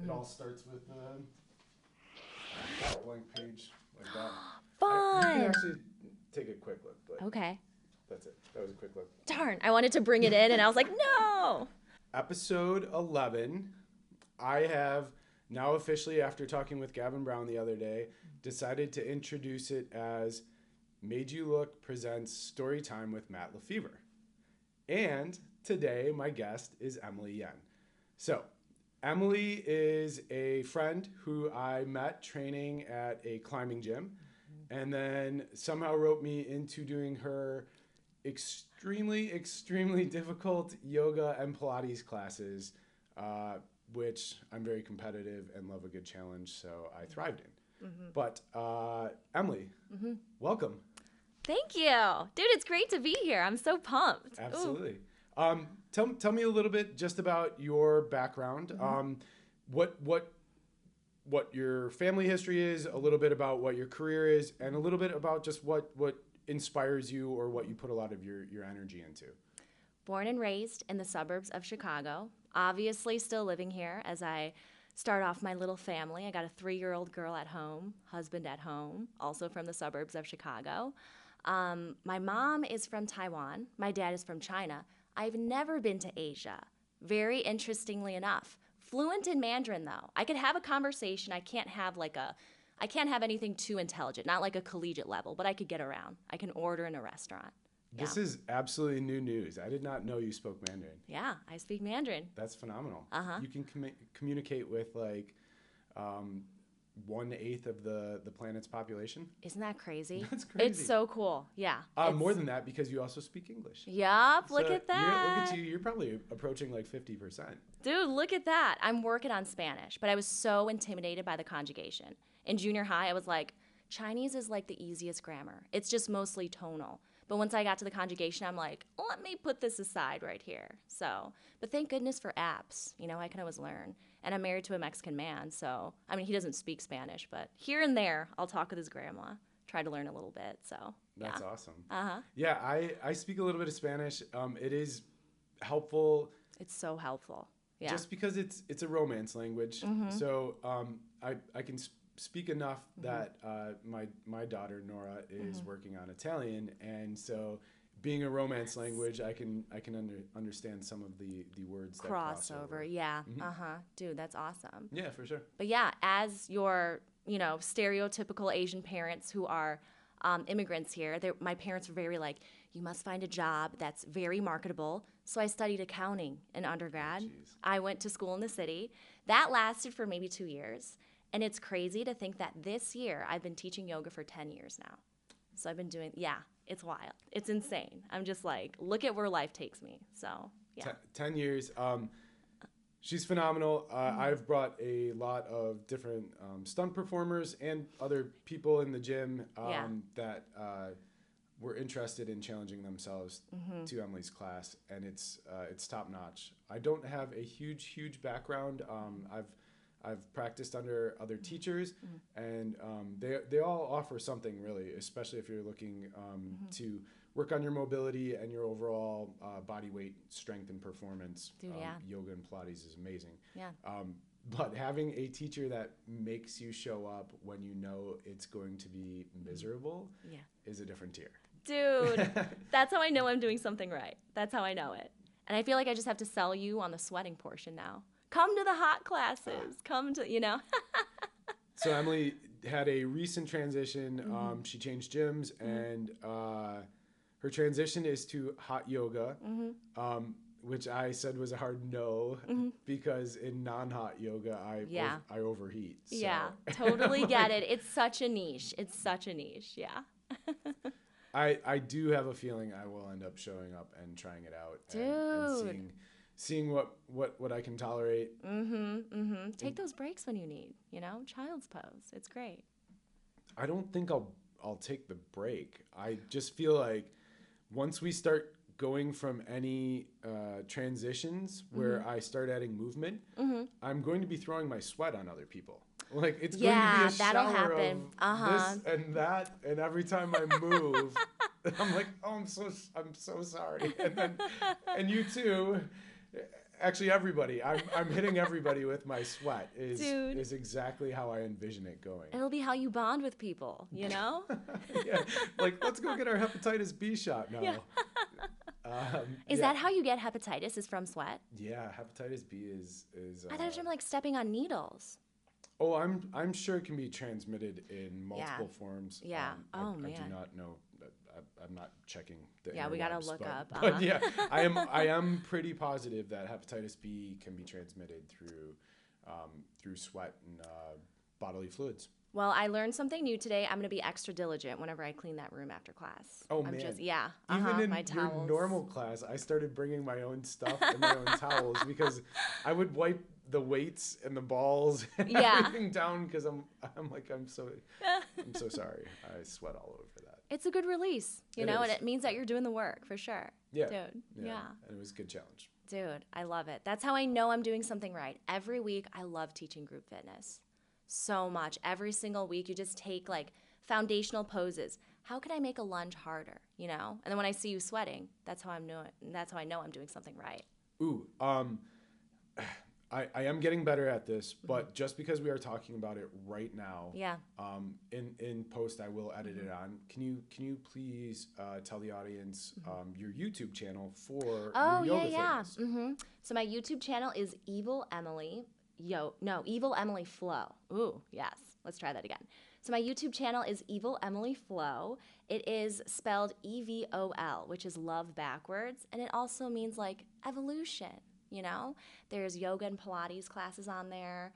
It all starts with a blank page like that. Fun! You can actually take a quick look, but okay. That's it. That was a quick look. Darn, I wanted to bring it in, and I was like, no! Episode 11. I have now officially, after talking with Gavin Brown the other day, decided to introduce it as Made You Look presents Story Time with Matt LeFevour. And today, my guest is Emily Yen. So, Emily is a friend who I met training at a climbing gym, and then somehow wrote me into doing her extremely difficult yoga and Pilates classes, which I'm very competitive and love a good challenge, so I thrived in. But Emily, welcome. Thank you. Dude, it's great to be here. I'm so pumped. Absolutely. Tell me a little bit just about your background. What your family history is, a little bit about what your career is, and a little bit about just what inspires you or what you put a lot of your energy into. Born and raised in the suburbs of Chicago. Obviously still living here as I start off my little family. I got a 3-year-old girl at home, husband at home, also from the suburbs of Chicago. My mom is from Taiwan. My dad is from China. I've never been to Asia. Very interestingly enough. Fluent in Mandarin, though. I could have a conversation. I can't have anything too intelligent, not like a collegiate level, but I could get around. I can order in a restaurant. This is absolutely new news. I did not know you spoke Mandarin. Yeah, I speak Mandarin. That's phenomenal. You can communicate with like 1/8 of the planet's population. Isn't that crazy? That's crazy. It's so cool. Yeah. More than that, because you also speak English. Yup, look at that. Look at you. You're probably approaching like 50%. Dude, look at that. I'm working on Spanish, but I was so intimidated by the conjugation. In junior high, I was like, Chinese is like the easiest grammar. It's just mostly tonal. But once I got to the conjugation, I'm like, let me put this aside right here. So, but thank goodness for apps. You know, I can always learn. And I'm married to a Mexican man, so, I mean, he doesn't speak Spanish, but here and there, I'll talk with his grandma, try to learn a little bit, so. That's awesome. Uh-huh. Yeah, I speak a little bit of Spanish. It is helpful. It's so helpful. Yeah. Just because it's a Romance language. So I can speak enough that my daughter Nora is working on Italian, and so being a Romance language, I can understand some of the words that cross over. Yeah. Dude, that's awesome. Yeah, for sure. But yeah, as your stereotypical Asian parents who are immigrants here, my parents were very like, you must find a job that's very marketable. So I studied accounting in undergrad. I went to school in the city. That lasted for maybe 2 years. And it's crazy to think that this year I've been teaching yoga for 10 years now. So I've been doing, it's wild. It's insane. I'm just like, look at where life takes me. So, yeah. 10 years. She's phenomenal. I've brought a lot of different stunt performers and other people in the gym that were interested in challenging themselves to Emily's class, and it's top notch. I don't have a huge background. I've practiced under other teachers, and they all offer something really, especially if you're looking to work on your mobility and your overall body weight, strength, and performance. Dude, yoga and Pilates is amazing. Yeah. But having a teacher that makes you show up when you know it's going to be miserable is a different tier. Dude, that's how I know I'm doing something right. That's how I know it. And I feel like I just have to sell you on the sweating portion now. Come to the hot classes. Come to. So Emily had a recent transition. She changed gyms, and her transition is to hot yoga, which I said was a hard no because in non-hot yoga, I overheat. So. Yeah, totally get it. It's such a niche. Yeah. I do have a feeling I will end up showing up and trying it out. And seeing what I can tolerate. Take those breaks when you need, child's pose. It's great. I don't think I'll take the break. I just feel like once we start going from any transitions where I start adding movement, I'm going to be throwing my sweat on other people. Like it's going to be a shower of this and that, and every time I move, I'm like, oh, I'm so sorry, and you too. Actually, everybody. I'm hitting everybody with my sweat Dude. is exactly how I envision it going. It'll be how you bond with people, you know? Yeah, like let's go get our hepatitis B shot now. Yeah. Is that how you get hepatitis? Is from sweat? Yeah, hepatitis B is. I thought it was from like stepping on needles. Oh, I'm sure it can be transmitted in multiple forms. Yeah. I man. do not know. I'm not checking the Yeah, we gotta interwebs, look up. But yeah, I am pretty positive that hepatitis B can be transmitted through sweat and bodily fluids. Well, I learned something new today. I'm gonna be extra diligent whenever I clean that room after class. Oh I'm man. just, Even in my your towels. normal class, I started bringing my own stuff and my own towels because I would wipe the weights and the balls and everything down because I'm so sorry. I sweat all over that. It's a good release, you know, and it means that you're doing the work for sure. Yeah. Dude. Yeah. And it was a good challenge. Dude, I love it. That's how I know I'm doing something right. Every week, I love teaching group fitness so much. Every single week, you just take like foundational poses. How can I make a lunge harder, you know? And then when I see you sweating, that's how I'm doing. That's how I know I'm doing something right. Ooh, I am getting better at this, but just because we are talking about it right now, in post I will edit it on. Can you please tell the audience your YouTube channel for your yoga fitness? So my YouTube channel is Evil Emily. Evil Emily Flow. Ooh, yes. Let's try that again. So my YouTube channel is Evil Emily Flow. It is spelled EVOL, which is love backwards, and it also means like evolution. You know, there's yoga and Pilates classes on there,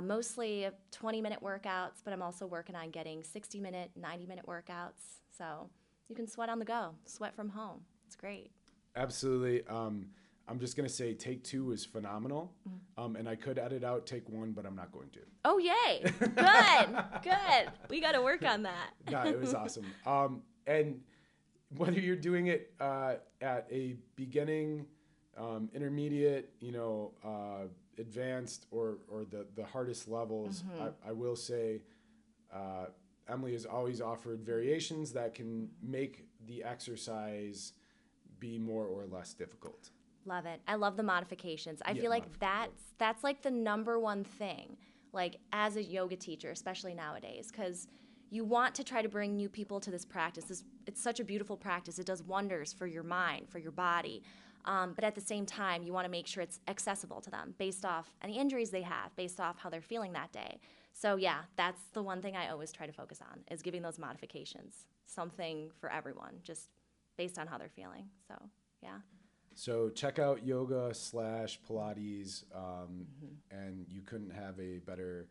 mostly 20-minute workouts, but I'm also working on getting 60-minute, 90-minute workouts. So you can sweat on the go, sweat from home. It's great. Absolutely. I'm just going to say take 2 is phenomenal. And I could edit out take 1, but I'm not going to. Oh, yay. Good. Good. We got to work on that. No, it was awesome. And whether you're doing it at a beginning, intermediate, advanced or the hardest levels, I will say Emily has always offered variations that can make the exercise be more or less difficult. Love it. I love the modifications. I feel like that's like the number one thing, like as a yoga teacher, especially nowadays, because you want to try to bring new people to this practice. It's such a beautiful practice. It does wonders for your mind, for your body. But at the same time, you want to make sure it's accessible to them based off any injuries they have, based off how they're feeling that day. So yeah, that's the one thing I always try to focus on is giving those modifications, something for everyone, just based on how they're feeling. So yeah. So check out yoga/Pilates, and you couldn't have a better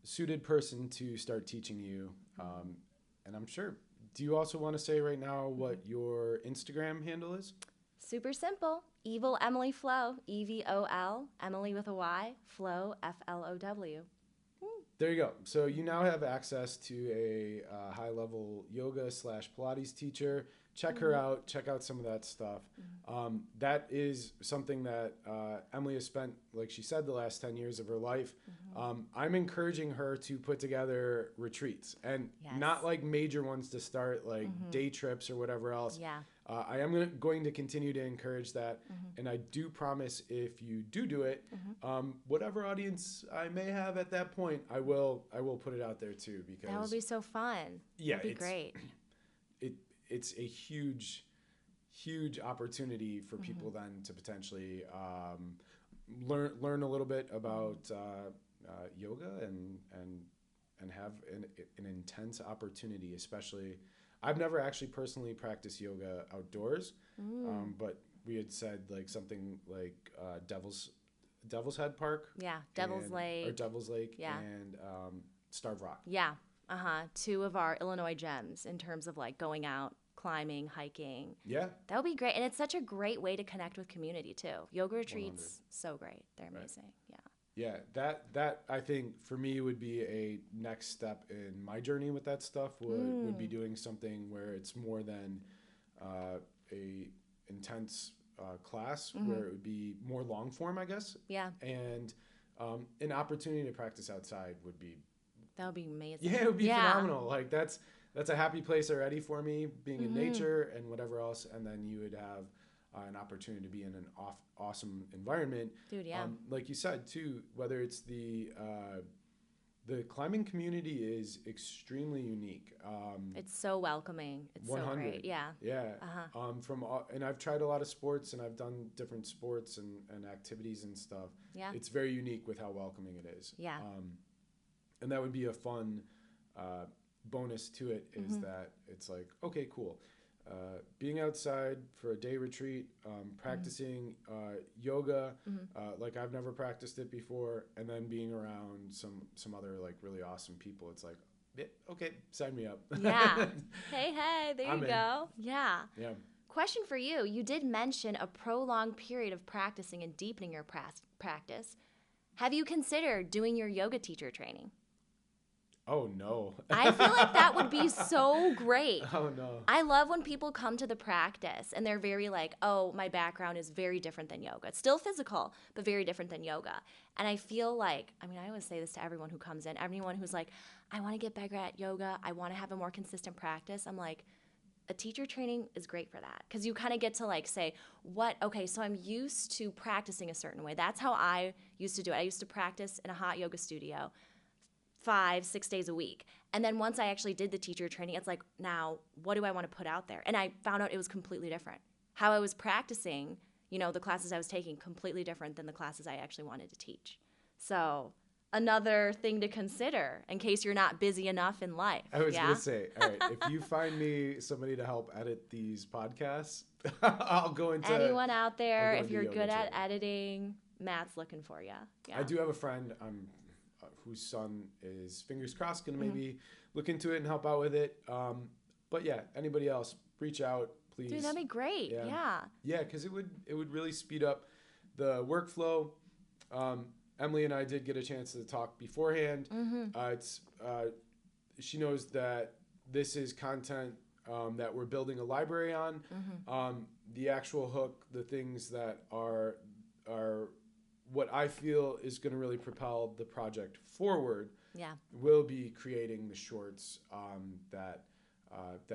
suited person to start teaching you. And I'm sure. Do you also want to say right now what your Instagram handle is? Super simple. Evil Emily Flow. EVOL. Emily with a Y. Flow. FLOW. There you go. So you now have access to a high-level yoga/Pilates teacher. Check her out. Check out some of that stuff. That is something that Emily has spent, like she said, the last 10 years of her life. I'm encouraging her to put together retreats, and not like major ones to start, like day trips or whatever else. Yeah. I am going to continue to encourage that, and I do promise if you do it, whatever audience I may have at that point, I will put it out there too, because that would be so fun. Yeah, that'd be great. It's a huge opportunity for people then to potentially learn a little bit about yoga and have an intense opportunity. Especially, I've never actually personally practiced yoga outdoors, but we had said like something like Devil's Head Park. Yeah, Devil's Lake. Or Devil's Lake. Yeah. And Starved Rock. Yeah. 2 of our Illinois gems in terms of like going out, climbing, hiking. Yeah. That would be great. And it's such a great way to connect with community too. Yoga retreats, 100. So great. They're amazing. Right. Yeah. Yeah. That I think for me would be a next step in my journey with that stuff would be doing something where it's more than a intense class, where it would be more long form, I guess. Yeah. And an opportunity to practice outside would be. That would be amazing. Yeah, it would be phenomenal. Like that's a happy place already for me, being in nature and whatever else. And then you would have an opportunity to be in an awesome environment. Dude, yeah. Like you said too, whether it's the climbing community is extremely unique. It's so welcoming. It's 100. so great. Yeah. Yeah. And I've tried a lot of sports, and I've done different sports and activities and stuff. Yeah. It's very unique with how welcoming it is. Yeah. And that would be a fun bonus to it, is that it's like, okay, cool. Being outside for a day retreat, practicing yoga, like I've never practiced it before, and then being around some other like really awesome people. It's like, yeah, okay, sign me up. Yeah. Hey, there you go. Yeah. Yeah. Question for you. You did mention a prolonged period of practicing and deepening your practice. Have you considered doing your yoga teacher training? Oh, no. I feel like that would be so great. Oh, no. I love when people come to the practice and they're very like, oh, my background is very different than yoga. It's still physical, but very different than yoga. And I feel like, I mean, I always say this to everyone who comes in, everyone who's like, I want to get better at yoga. I want to have a more consistent practice. I'm like, a teacher training is great for that, because you kind of get to like say, okay, so I'm used to practicing a certain way. That's how I used to do it. I used to practice in a hot yoga studio 5-6 days a week. And then once I actually did the teacher training, it's like, now what do I want to put out there? And I found out it was completely different. How I was practicing, the classes I was taking, completely different than the classes I actually wanted to teach. So another thing to consider in case you're not busy enough in life. I was going to say, all right, if you find me somebody to help edit these podcasts, I'll go into... Anyone out there, if you're good at editing, Matt's looking for you. Yeah. I do have a friend whose son is, fingers crossed, going to maybe look into it and help out with it. But yeah, anybody else, reach out, please. Dude, that'd be great. Yeah. Yeah, because it would really speed up the workflow. Emily and I did get a chance to talk beforehand. She knows that this is content that we're building a library on. The actual hook, the things that are what I feel is going to really propel the project forward, will be creating the shorts that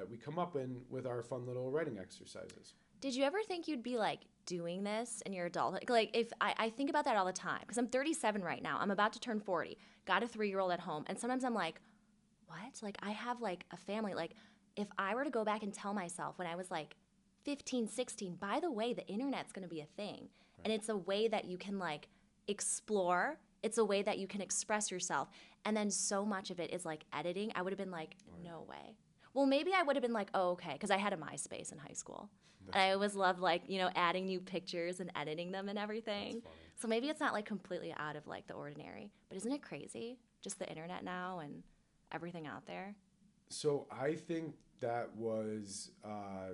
we come up with our fun little writing exercises. Did you ever think you'd be like doing this in your adulthood? Like, if I think about that all the time, because I'm 37 right now. I'm about to turn 40. Got a 3-year-old at home, and sometimes I'm like, what? Like, I have like a family. Like, if I were to go back and tell myself when I was like 15, 16, by the way, the internet's going to be a thing. Right. And it's a way that you can like explore. It's a way that you can express yourself. And then so much of it is like editing. I would have been like, no way. Well, maybe I would have been like, oh, okay, because I had a MySpace in high school. And I always loved like, adding new pictures and editing them and everything. So maybe it's not like completely out of like the ordinary. But isn't it crazy? Just the internet now and everything out there. So I think that was a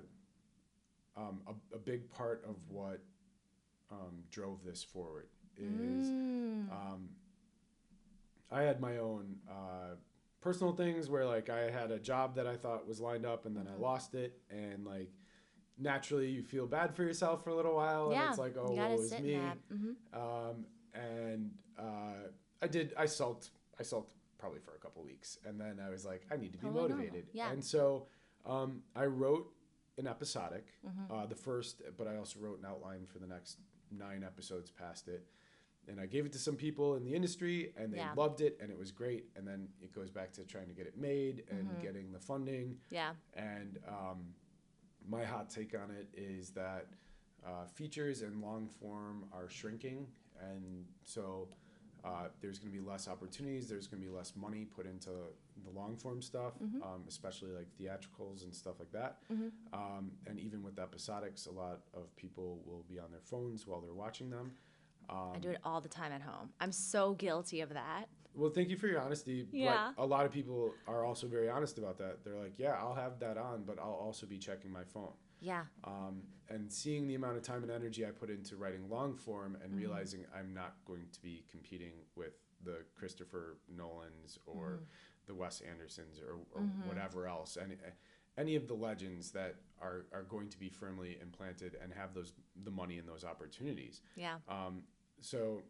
big part of what drove this forward. I had my own personal things where like I had a job that I thought was lined up, and then I lost it, and like naturally you feel bad for yourself for a little while, and it's like, oh, woe is me. And I sulked probably for a couple weeks, and then I was like, I need to be motivated. And so I wrote an episodic, the first, but I also wrote an outline for the next 9 episodes past it. And I gave it to some people in the industry, and they loved it, and it was great. And then it goes back to trying to get it made and getting the funding. Yeah. And my hot take on it is that features and long form are shrinking, and so there's going to be less opportunities. There's going to be less money put into the long form stuff, especially like theatricals and stuff like that. And even with episodics, a lot of people will be on their phones while they're watching them. I do it all the time at home. I'm so guilty of that. Well, thank you for your honesty. Yeah. But a lot of people are also very honest about that. They're like, yeah, I'll have that on, but I'll also be checking my phone. Yeah. And seeing the amount of time and energy I put into writing long form and realizing I'm not going to be competing with the Christopher Nolans or the Wes Andersons or whatever else. Any of the legends that are going to be firmly implanted and have the money and those opportunities. Yeah. So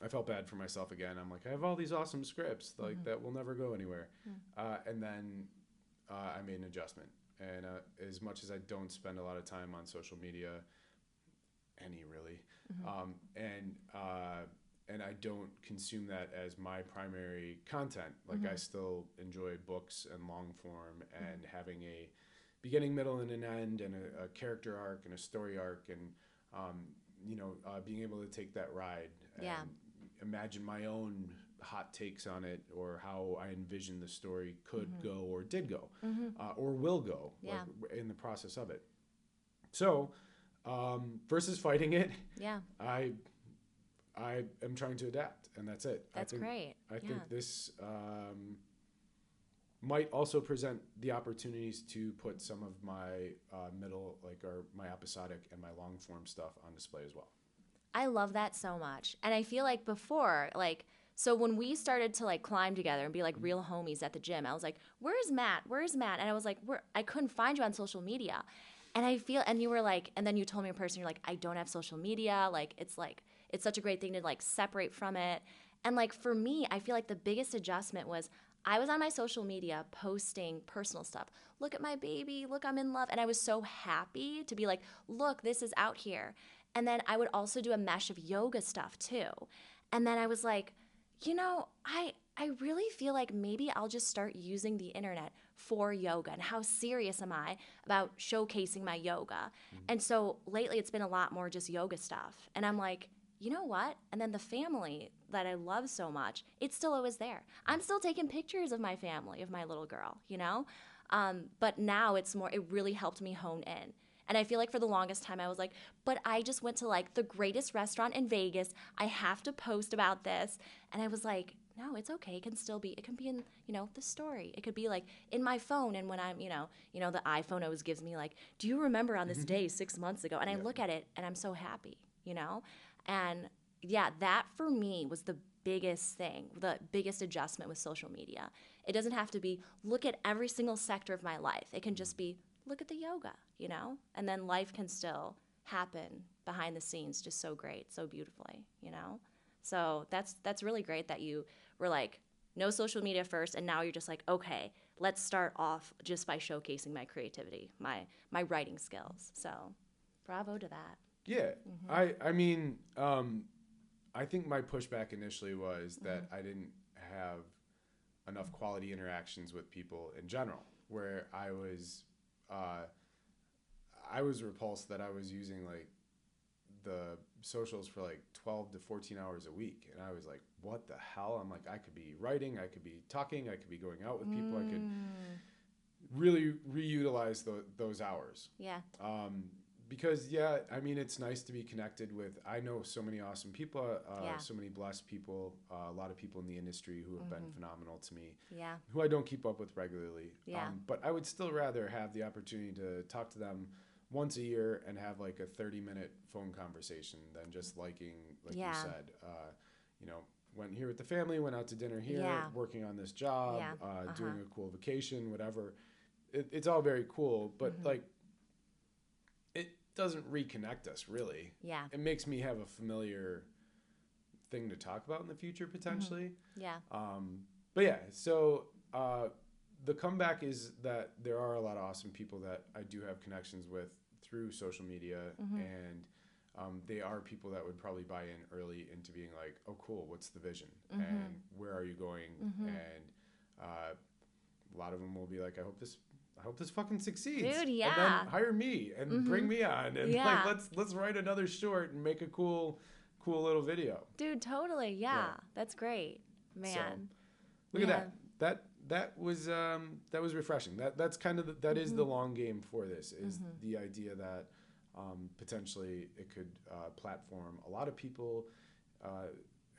I felt bad for myself again. I'm like, I have all these awesome scripts like that will never go anywhere. And then I made an adjustment. And as much as I don't spend a lot of time on social media, any really. And I don't consume that as my primary content. Like I still enjoy books and long form and having a beginning, middle, and an end, and a character arc and a story arc, and being able to take that ride and imagine my own hot takes on it, or how I envision the story could go or did go, or will go, like, in the process of it. So versus fighting it, I am trying to adapt, and that's it. That's great. I think this might also present the opportunities to put some of my middle, or my episodic and my long form stuff on display as well. I love that so much. And I feel like before, so when we started to climb together and be real homies at the gym, I was like, where's Matt? Where's Matt? And I was like, I couldn't find you on social media. And and you were like, and then you told me in person, you're like, I don't have social media. It's such a great thing to separate from it. And for me, I feel like the biggest adjustment was I was on my social media posting personal stuff. Look at my baby. Look, I'm in love. And I was so happy to be like, look, this is out here. And then I would also do a mesh of yoga stuff too. And then I was like, I really feel like maybe I'll just start using the internet for yoga. And how serious am I about showcasing my yoga? And so lately it's been a lot more just yoga stuff. And I'm like, you know what? And then the family that I love so much, it's still always there. I'm still taking pictures of my family, of my little girl, But now it really helped me hone in. And I feel like for the longest time I was like, but I just went to the greatest restaurant in Vegas. I have to post about this. And I was like, no, it's okay. It can be in, the story. It could be in my phone. And when I'm, the iPhone always gives me do you remember on this day 6 months ago? And I look at it and I'm so happy, And yeah, that for me was the biggest thing, the biggest adjustment with social media. It doesn't have to be look at every single sector of my life. It can just be look at the yoga, And then life can still happen behind the scenes just so great, so beautifully, So that's really great that you were no social media first, and now you're just okay, let's start off just by showcasing my creativity, my writing skills. So bravo to that. Yeah. I think my pushback initially was that I didn't have enough quality interactions with people in general, where I was repulsed that I was using the socials for 12 to 14 hours a week. And I was like, what the hell? I'm like, I could be writing, I could be talking, I could be going out with people. I could really reutilize those hours. Yeah. Because it's nice to be connected with, I know so many awesome people, so many blessed people, a lot of people in the industry who have been phenomenal to me, who I don't keep up with regularly. But I would still rather have the opportunity to talk to them once a year and have a 30-minute phone conversation than just liking, you said, went here with the family, went out to dinner here, working on this job, doing a cool vacation, whatever. It's all very cool, but it doesn't reconnect us really. Yeah. It makes me have a familiar thing to talk about in the future potentially. Yeah. But yeah, so the comeback is that there are a lot of awesome people that I do have connections with through social media, and they are people that would probably buy in early into being like, oh cool, what's the vision and where are you going? And a lot of them will be like, I hope this fucking succeeds. Dude, yeah. And then hire me and bring me on and let's write another short and make a cool little video. Dude, totally. Yeah. That's great. Man. So, look at that. That was refreshing. That's kind of that is the long game for this, is the idea that potentially it could platform a lot of people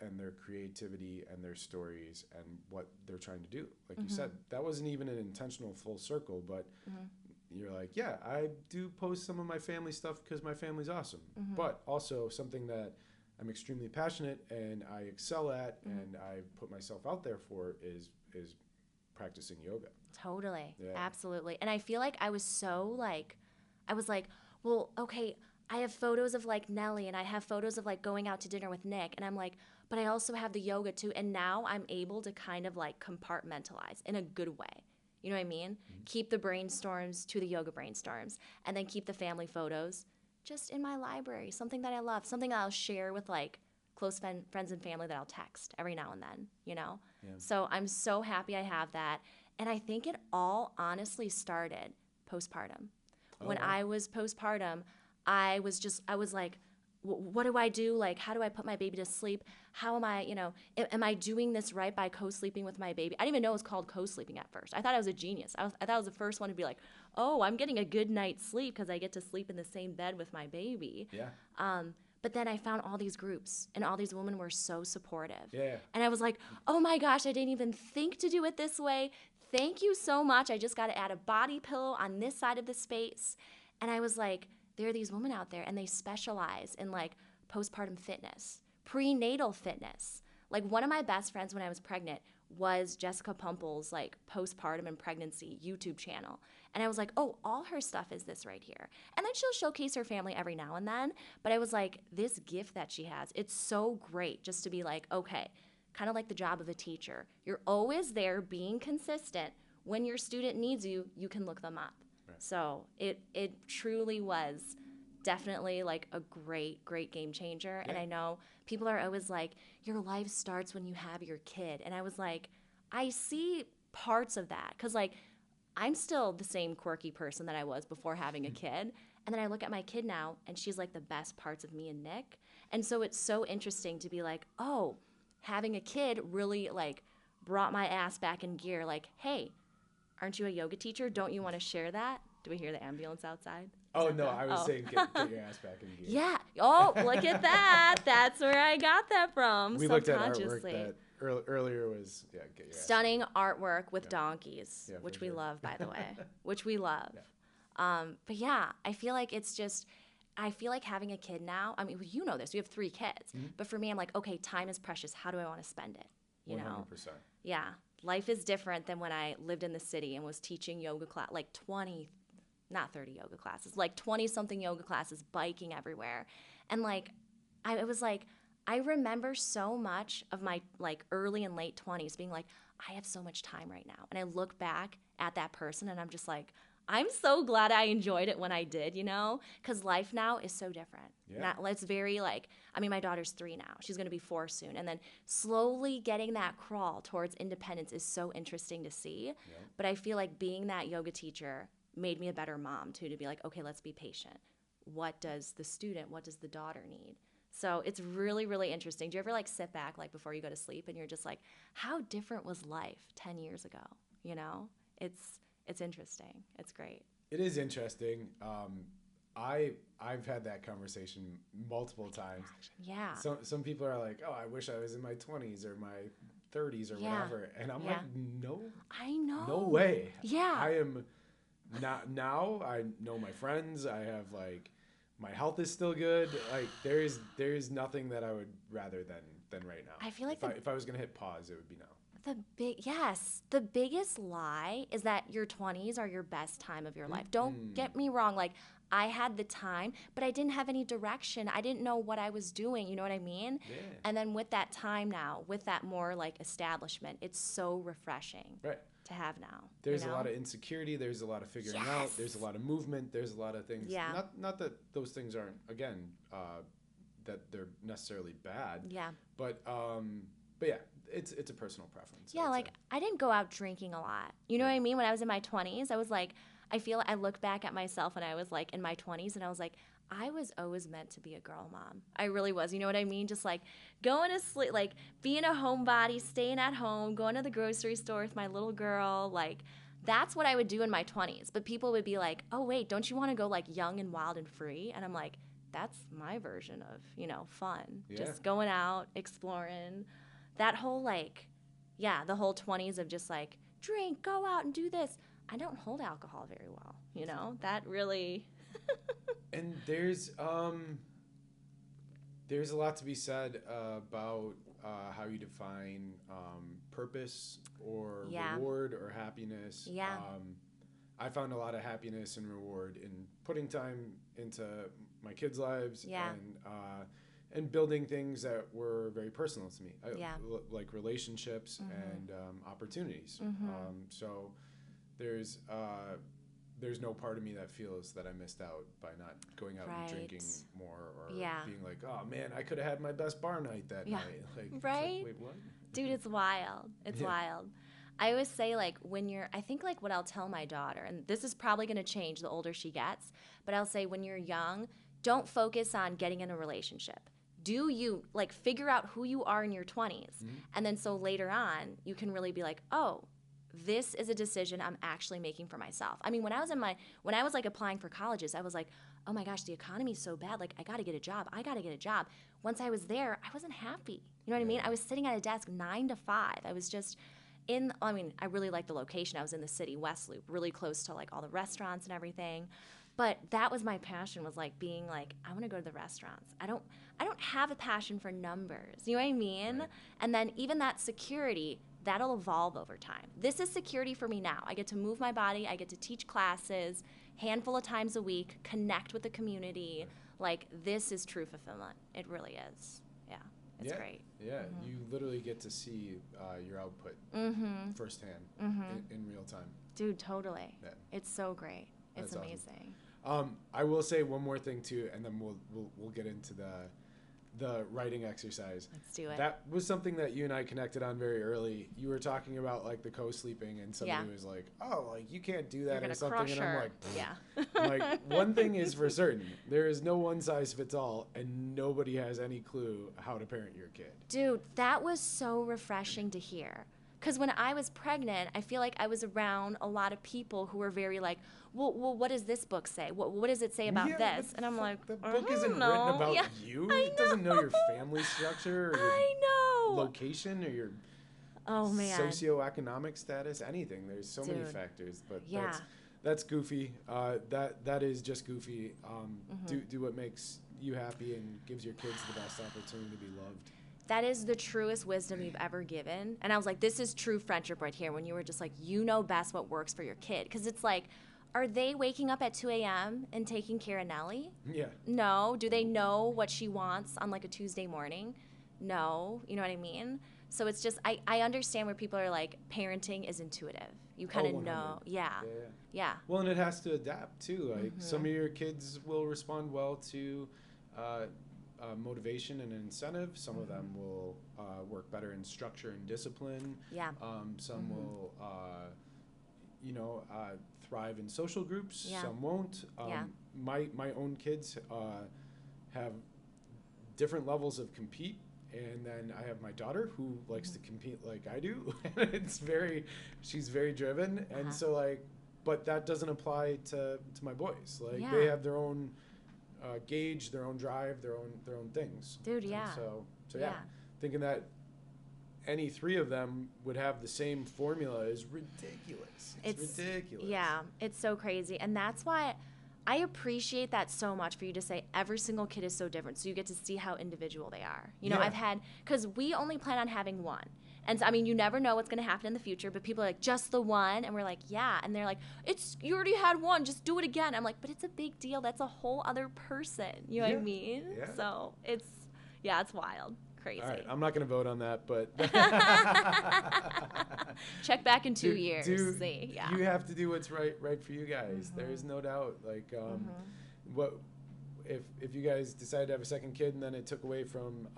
and their creativity and their stories and what they're trying to do. Like you said, that wasn't even an intentional full circle, but you're like, yeah, I do post some of my family stuff because my family's awesome, but also something that I'm extremely passionate and I excel at and I put myself out there for is practicing yoga. Totally. Yeah. Absolutely. And I feel like I was so I was like, well, okay, I have photos of Nelly and I have photos of going out to dinner with Nick. And I'm like, but I also have the yoga too. And now I'm able to kind of compartmentalize in a good way. You know what I mean? Keep the brainstorms to the yoga brainstorms and then keep the family photos just in my library, something that I love, something that I'll share with like close friends and family that I'll text every now and then, you know? Yeah. So I'm so happy I have that. And I think it all honestly started postpartum. When I was postpartum, I was like, what do I do? Like, how do I put my baby to sleep? How am I, am I doing this right by co-sleeping with my baby? I didn't even know it was called co-sleeping at first. I thought I was a genius. I thought I was the first one to be like, oh, I'm getting a good night's sleep because I get to sleep in the same bed with my baby. Yeah. But then I found all these groups, and all these women were so supportive. Yeah. And I was like, oh my gosh, I didn't even think to do it this way. Thank you so much. I just got to add a body pillow on this side of the space. And I was like, there are these women out there, and they specialize in like postpartum fitness, prenatal fitness. Like one of my best friends when I was pregnant was Jessica Pumple's like postpartum and pregnancy YouTube channel. And I was like, oh, all her stuff is this right here. And then she'll showcase her family every now and then. But I was like, this gift that she has, it's so great just to be like, okay, kind of like the job of a teacher. You're always there being consistent. When your student needs you, you can look them up. Right. So it truly was definitely like a great game changer. Yeah. And I know people are always like, your life starts when you have your kid. And I was like, I see parts of that because like I'm still the same quirky person that I was before having a kid. And then I look at my kid now and she's like the best parts of me and Nick. And so it's so interesting to be like, oh, having a kid really like brought my ass back in gear. Like, hey, aren't you a yoga teacher? Don't you want to share that? Do we hear the ambulance outside? Oh, no, I was saying get your ass back in gear. Yeah. Oh, look at that. That's where I got that from. We looked at artwork that earlier was, get your ass stunning artwork with donkeys, Yeah, which we sure. love, by the way, which we love. Yeah. But yeah, I feel like having a kid now, I mean, you know this, we have 3 kids, but for me, I'm like, okay, time is precious. How do I want to spend it? You 100%. know? Yeah. Life is different than when I lived in the city and was teaching yoga class, like not 30 yoga classes, like 20-something yoga classes, biking everywhere. And like, I was like, I remember so much of my like early and late 20s being like, I have so much time right now. And I look back at that person and I'm just like, I'm so glad I enjoyed it when I did, you know? Because life now is so different. Yeah. It's very like, I mean, my daughter's 3 now. She's going to be 4 soon. And then slowly getting that crawl towards independence is so interesting to see. Yeah. But I feel like being that yoga teacher made me a better mom, too, to be like, okay, let's be patient. What does the daughter need? So it's really, really interesting. Do you ever like sit back like before you go to sleep and you're just like, how different was life 10 years ago? You know, it's interesting. It's great. It is interesting. I've had that conversation multiple times. Yeah. Some people are like, oh, I wish I was in my 20s or my 30s or whatever. And I'm like, no. I know. No way. Yeah. I am not now. I know my friends. I have like, my health is still good. Like there is nothing that I would rather than right now. I feel like if I was gonna hit pause, it would be now. The biggest lie is that your 20s are your best time of your life. Don't get me wrong. Like I had the time, but I didn't have any direction. I didn't know what I was doing. You know what I mean? Yeah. And then with that time now, with that more like establishment, it's so refreshing. Right. To have now. There's a lot of insecurity. There's a lot of figuring out. There's a lot of movement. There's a lot of things. Yeah. Not that those things aren't, again, that they're necessarily bad. Yeah. But yeah, it's a personal preference. Yeah, like I didn't go out drinking a lot. You know what I mean? When I was in my 20s, I was like, I look back at myself when I was like in my 20s and I was like, I was always meant to be a girl mom. I really was. You know what I mean? Just like going to sleep, like being a homebody, staying at home, going to the grocery store with my little girl. Like that's what I would do in my 20s. But people would be like, oh, wait, don't you want to go like young and wild and free? And I'm like, that's my version of, fun. Yeah. Just going out, exploring. That whole the whole 20s of just like drink, go out and do this. I don't hold alcohol very well. That really... And there's a lot to be said about how you define purpose or reward or happiness. Yeah. I found a lot of happiness and reward in putting time into my kids' lives and building things that were very personal to me, like relationships and opportunities. So there's there's no part of me that feels that I missed out by not going out and drinking more, or being like, oh man, I could have had my best bar night that night. Like, right? Wait, what? Dude, it's wild. It's wild. I always say, like, I think, like, what I'll tell my daughter, and this is probably going to change the older she gets, but I'll say when you're young, don't focus on getting in a relationship. Do you, like, figure out who you are in your 20s. And then so later on, you can really be like, oh, this is a decision I'm actually making for myself. I mean, when I was like applying for colleges, I was like, oh my gosh, the economy's so bad. Like, I got to get a job. Once I was there, I wasn't happy. You know what I mean? I was sitting at a desk 9 to 5. I was just I really liked the location. I was in the city, West Loop, really close to like all the restaurants and everything. But that was my passion, was like being like, I want to go to the restaurants. I don't have a passion for numbers. You know what I mean? Right. And then even that security, that'll evolve over time. This is security for me now. I get to move my body. I get to teach classes, handful of times a week, connect with the community. Like, this is true fulfillment. It really is. Yeah, it's great. Yeah, you literally get to see your output firsthand in real time. Dude, totally. Yeah. It's so great. It's That's amazing. Awesome. I will say one more thing too, and then we'll get into the writing exercise. Let's do it. That was something that you and I connected on very early. You were talking about like the co-sleeping, and somebody was like, "Oh, like you can't do that," or something, and I'm like, I'm like, one thing is for certain: there is no one size fits all, and nobody has any clue how to parent your kid. Dude, that was so refreshing to hear. Because when I was pregnant, I feel like I was around a lot of people who were very like, well, what does this book say? What does it say about this? And I'm like, the book isn't written about you. It doesn't know your family structure or your location or your socioeconomic status, anything. There's so many factors, but that's goofy. That is just goofy. Do what makes you happy and gives your kids the best opportunity to be loved. That is the truest wisdom you've ever given. And I was like, this is true friendship right here, when you were just like, you know best what works for your kid. Because it's like, are they waking up at 2 a.m. and taking care of Nellie? Yeah. No. Do they know what she wants on like a Tuesday morning? No. You know what I mean? So it's just, I understand where people are like, parenting is intuitive. You kind of know. Yeah. Well, and it has to adapt too. Like some of your kids will respond well to motivation and incentive. Some of them will work better in structure and discipline. Yeah. Some will, thrive in social groups. Yeah. Some won't. My own kids have different levels of compete. And then I have my daughter who likes to compete like I do. She's very driven. And so like, but that doesn't apply to my boys. Like they have their own gauge, their own drive, their own things. Dude, yeah. So thinking that any three of them would have the same formula is ridiculous. It's ridiculous. Yeah, it's so crazy. And that's why I appreciate that so much, for you to say every single kid is so different, so you get to see how individual they are. You know, because we only plan on having one. And so, I mean, you never know what's going to happen in the future, but people are like, just the one? And we're like, yeah. And they're like, you already had one, just do it again. I'm like, but it's a big deal. That's a whole other person. You know what I mean? Yeah. So it's wild. Crazy. All right, I'm not going to vote on that, but check back in 2 years. See, you have to do what's right for you guys. There is no doubt. Like, what if you guys decided to have a second kid and then it took away from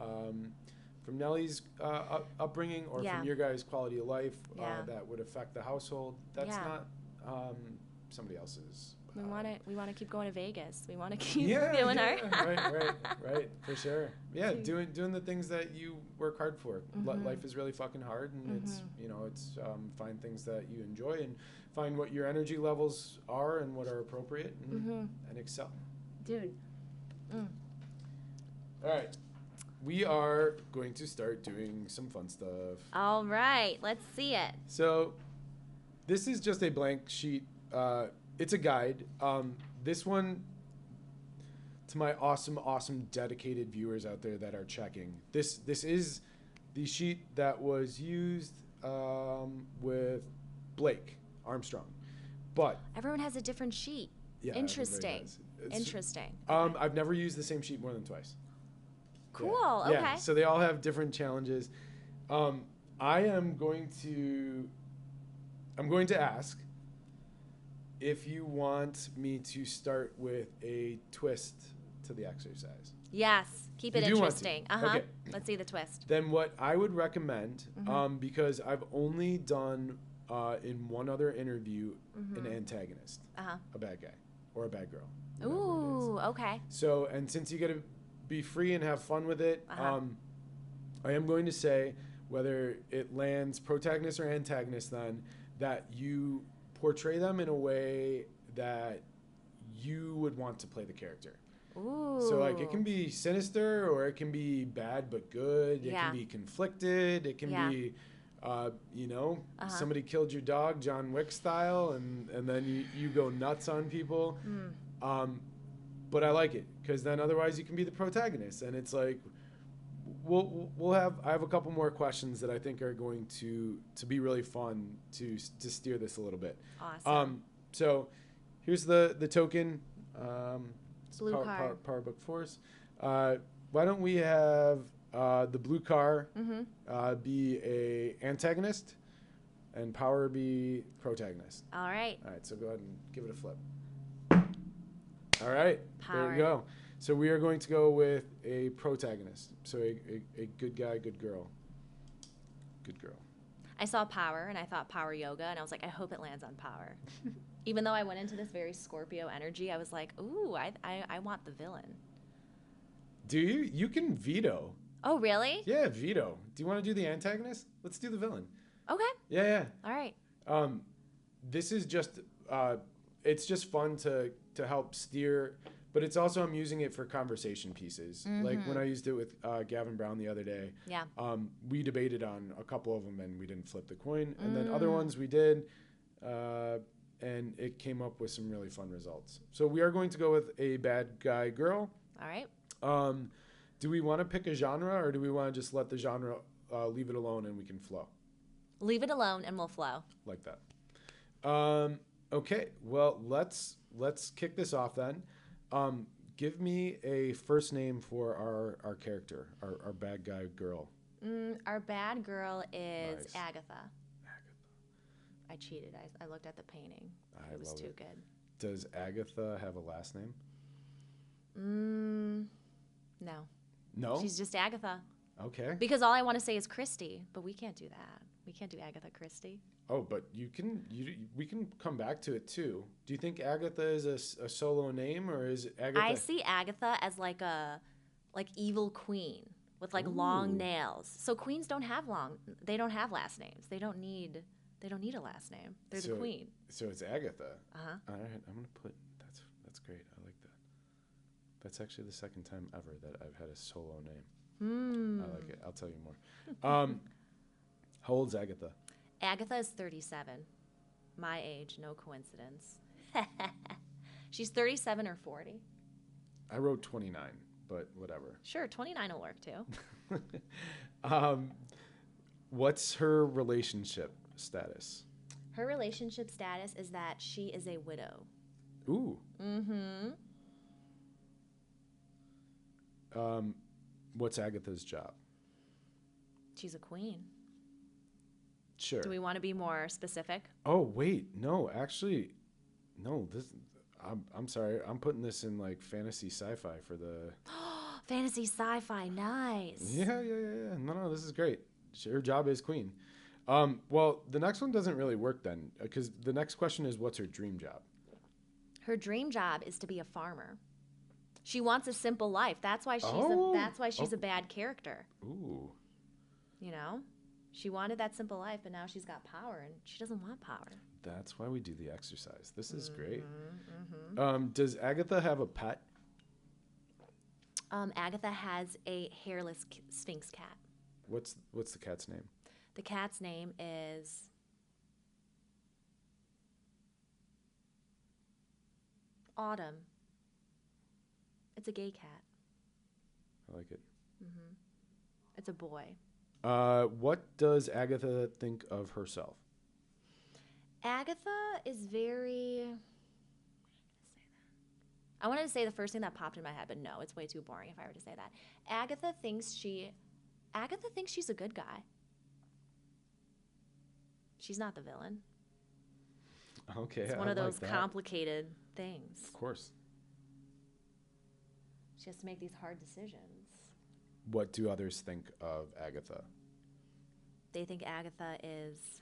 Nellie's upbringing or from your guys' quality of life that would affect the household? That's not somebody else's. We want to keep going to Vegas. We want to keep doing our right, for sure. Yeah, doing the things that you work hard for. Life is really fucking hard, and it's find things that you enjoy and find what your energy levels are and what are appropriate and excel. Dude. All right. We are going to start doing some fun stuff. All right, let's see it. So, this is just a blank sheet. It's a guide. This one, to my awesome, dedicated viewers out there that are checking, this is the sheet that was used with Blake Armstrong. But everyone has a different sheet. Yeah, Interesting. Interesting. I've never used the same sheet more than twice. Cool. Yeah. Okay. Yeah, so they all have different challenges. I'm going to ask if you want me to start with a twist to the exercise. Yes. Keep it You do want interesting. to? Okay. Let's see the twist. Then what I would recommend, because I've only done in one other interview an antagonist, a bad guy or a bad girl. Ooh, okay. So, and since you get to be free and have fun with it, I am going to say, whether it lands protagonist or antagonist, then that you portray them in a way that you would want to play the character. Ooh. So like it can be sinister or it can be bad but good. It can be conflicted. It can be, somebody killed your dog, John Wick style, and then you go nuts on people. But I like it because then otherwise you can be the protagonist, and it's like I have a couple more questions that I think are going to be really fun to steer this a little bit. Awesome. So here's the token. Blue card. Power book force. Why don't we have the blue car be a antagonist and power be protagonist? All right. All right, so go ahead and give it a flip. All right, Power. there you go. So we are going to go with a protagonist. So a good guy, good girl. Good girl. I saw power and I thought power yoga and I was like, I hope it lands on power. Even though I went into this very Scorpio energy, I was like, ooh, I want the villain. Do you? You can veto. Oh, really? Yeah, veto. Do you want to do the antagonist? Let's do the villain. Okay. Yeah. All right. This is just, it's just fun to help steer, but it's also, I'm using it for conversation pieces. Like when I used it with Gavin Brown the other day, we debated on a couple of them and we didn't flip the coin. And then other ones we did, and it came up with some really fun results. So we are going to go with a bad guy girl. All right. Do we want to pick a genre or do we want to just let the genre leave it alone and we can flow? Leave it alone and we'll flow. Like that. Okay, well, let's kick this off then. Give me a first name for our character, our bad guy girl. Our bad girl is Nice. Agatha. I cheated. I looked at the painting. It was too good. Does Agatha have a last name? No. No? She's just Agatha. Okay. Because all I want to say is Christie, but we can't do that. We can't do Agatha Christie. Oh, but we can come back to it too. Do you think Agatha is a solo name or is Agatha? I see Agatha as like evil queen with like long nails. So queens don't have they don't have last names. They don't need a last name. They're the queen. So it's Agatha. Uh-huh. All right, I'm gonna put that's great. I like that. That's actually the second time ever that I've had a solo name. I like it. I'll tell you more. How old's Agatha? Agatha is 37. My age, no coincidence. She's 37 or 40. I wrote 29, but whatever. Sure, 29 will work too. What's her relationship status? Her relationship status is that she is a widow. Ooh. What's Agatha's job? She's a queen. Sure. Do we want to be more specific? Oh, wait. No, actually, no. I'm sorry. I'm putting this in like fantasy sci-fi for the... Fantasy sci-fi, nice. Yeah. No, this is great. Her job is queen. Well, the next one doesn't really work then, because the next question is, what's her dream job? Her dream job is to be a farmer. She wants a simple life. That's why she's a bad character. Ooh. You know? She wanted that simple life, but now she's got power, and she doesn't want power. That's why we do the exercise. This is great. Does Agatha have a pet? Agatha has a hairless Sphinx cat. What's the cat's name? The cat's name is Autumn. It's a gay cat. I like it. It's a boy. What does Agatha think of herself? Agatha is very... I wanted to say the first thing that popped in my head, but no, it's way too boring if I were to say that. Agatha thinks she's a good guy. She's not the villain. Okay, It's one I of those like that. complicated things. Of course. She has to make these hard decisions. What do others think of Agatha? They think Agatha is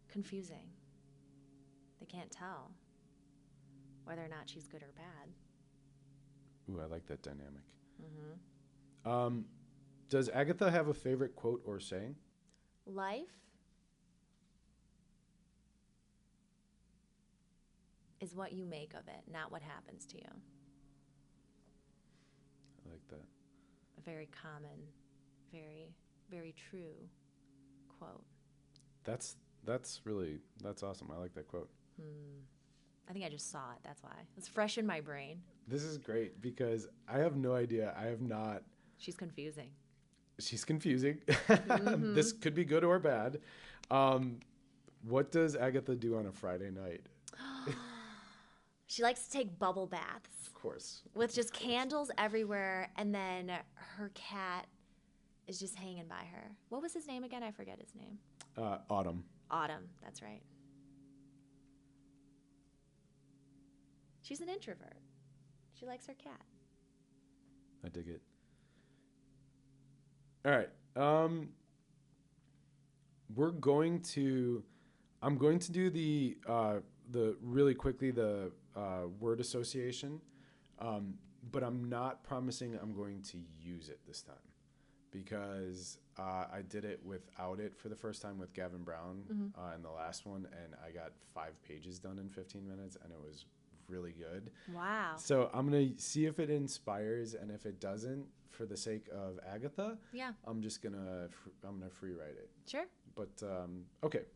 confusing. They can't tell whether or not she's good or bad. Ooh, I like that dynamic. Mm-hmm. Does Agatha have a favorite quote or saying? Life is what you make of it, not what happens to you. I like that. A very common, very, very true quote. That's awesome. I like that quote. I think I just saw it. That's why. It's fresh in my brain. This is great because I have no idea. I have not. She's confusing. She's confusing. Mm-hmm. This could be good or bad. What does Agatha do on a Friday night? She likes to take bubble baths. Of course. With just candles everywhere, and then her cat is just hanging by her. What was his name again? I forget his name. Autumn. Autumn, that's right. She's an introvert. She likes her cat. I dig it. All right. I'm going to do the really quickly the word association, but I'm not promising I'm going to use it this time because I did it without it for the first time with Gavin Brown in the last one, and I got 5 pages done in 15 minutes, and it was really good. Wow. So I'm gonna see if it inspires, and if it doesn't, for the sake of Agatha, Yeah. I'm gonna free write it. Sure. But okay,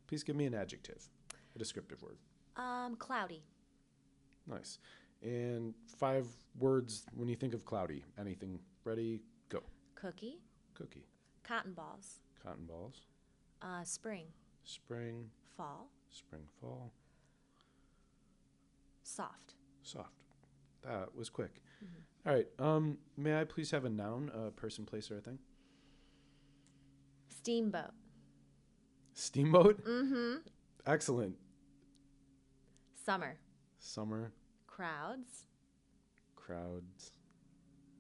please give me an adjective, a descriptive word. Cloudy. Nice. And 5 words when you think of cloudy. Anything? Ready? Go. Cookie. Cookie. Cotton balls. Cotton balls. Spring. Spring. Fall. Spring. Fall. Soft. Soft. That was quick. All right. May I please have a noun, a person, place, or a thing? Steamboat. Steamboat? Mm-hmm. Excellent. Summer. Summer. Crowds. Crowds.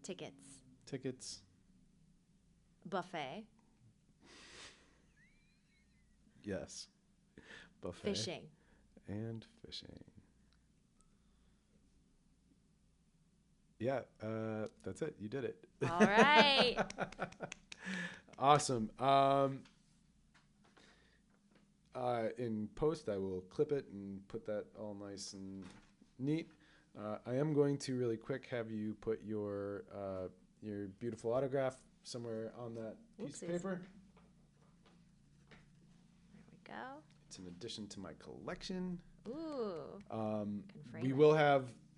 Tickets. Tickets. Buffet. Yes. Buffet. Fishing. And fishing. Yeah, that's it. You did it. All right. Awesome. In post, I will clip it and put that all nice and neat. I am going to really quick have you put your beautiful autograph somewhere on that piece of paper. There we go. It's an addition to my collection. Ooh.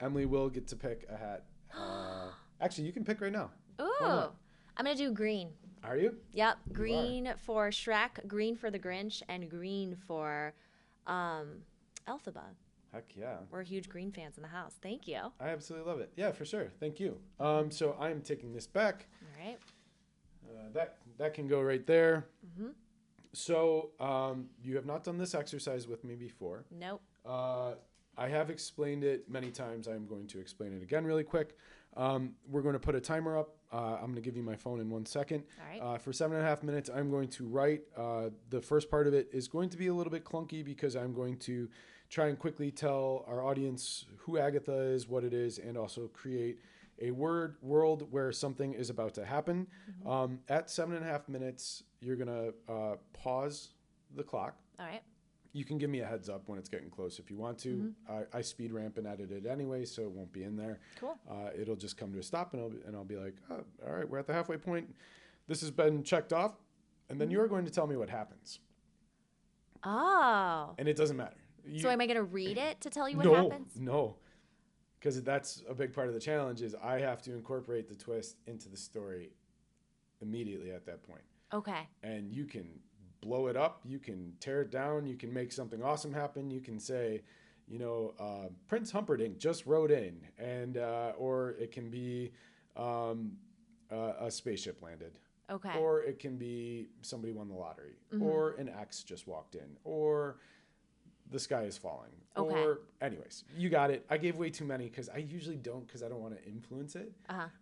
Emily will get to pick a hat. Actually, you can pick right now. Ooh. I'm going to do green. Are you? Yep. Green for Shrek, green for the Grinch, and green for Elphaba. Heck yeah. We're huge green fans in the house. Thank you. I absolutely love it. Yeah, for sure. Thank you. So I'm taking this back. All right. That can go right there. Mm-hmm. So you have not done this exercise with me before. Nope. I have explained it many times. I'm going to explain it again really quick. We're going to put a timer up. I'm going to give you my phone in 1 second. All right. For 7.5 minutes, I'm going to write. The first part of it is going to be a little bit clunky because I'm going to try and quickly tell our audience who Agatha is, what it is, and also create a world where something is about to happen. Mm-hmm. At 7.5 minutes, you're going to pause the clock. All right. You can give me a heads up when it's getting close if you want to. Mm-hmm. I speed ramp and edit it anyway, so it won't be in there. Cool. It'll just come to a stop, and I'll be like, oh, all right, we're at the halfway point. This has been checked off, and then you're going to tell me what happens. Oh. And it doesn't matter. So am I going to read it to tell you what happens? No, because that's a big part of the challenge is I have to incorporate the twist into the story immediately at that point. Okay. And you can blow it up, you can tear it down, you can make something awesome happen. You can say, Prince Humperdinck just rode in, and or it can be a spaceship landed. Okay. Or it can be somebody won the lottery, or an ex just walked in, or the sky is falling. Okay. Or anyways, you got it. I gave way too many because I usually don't, because I don't want to influence it.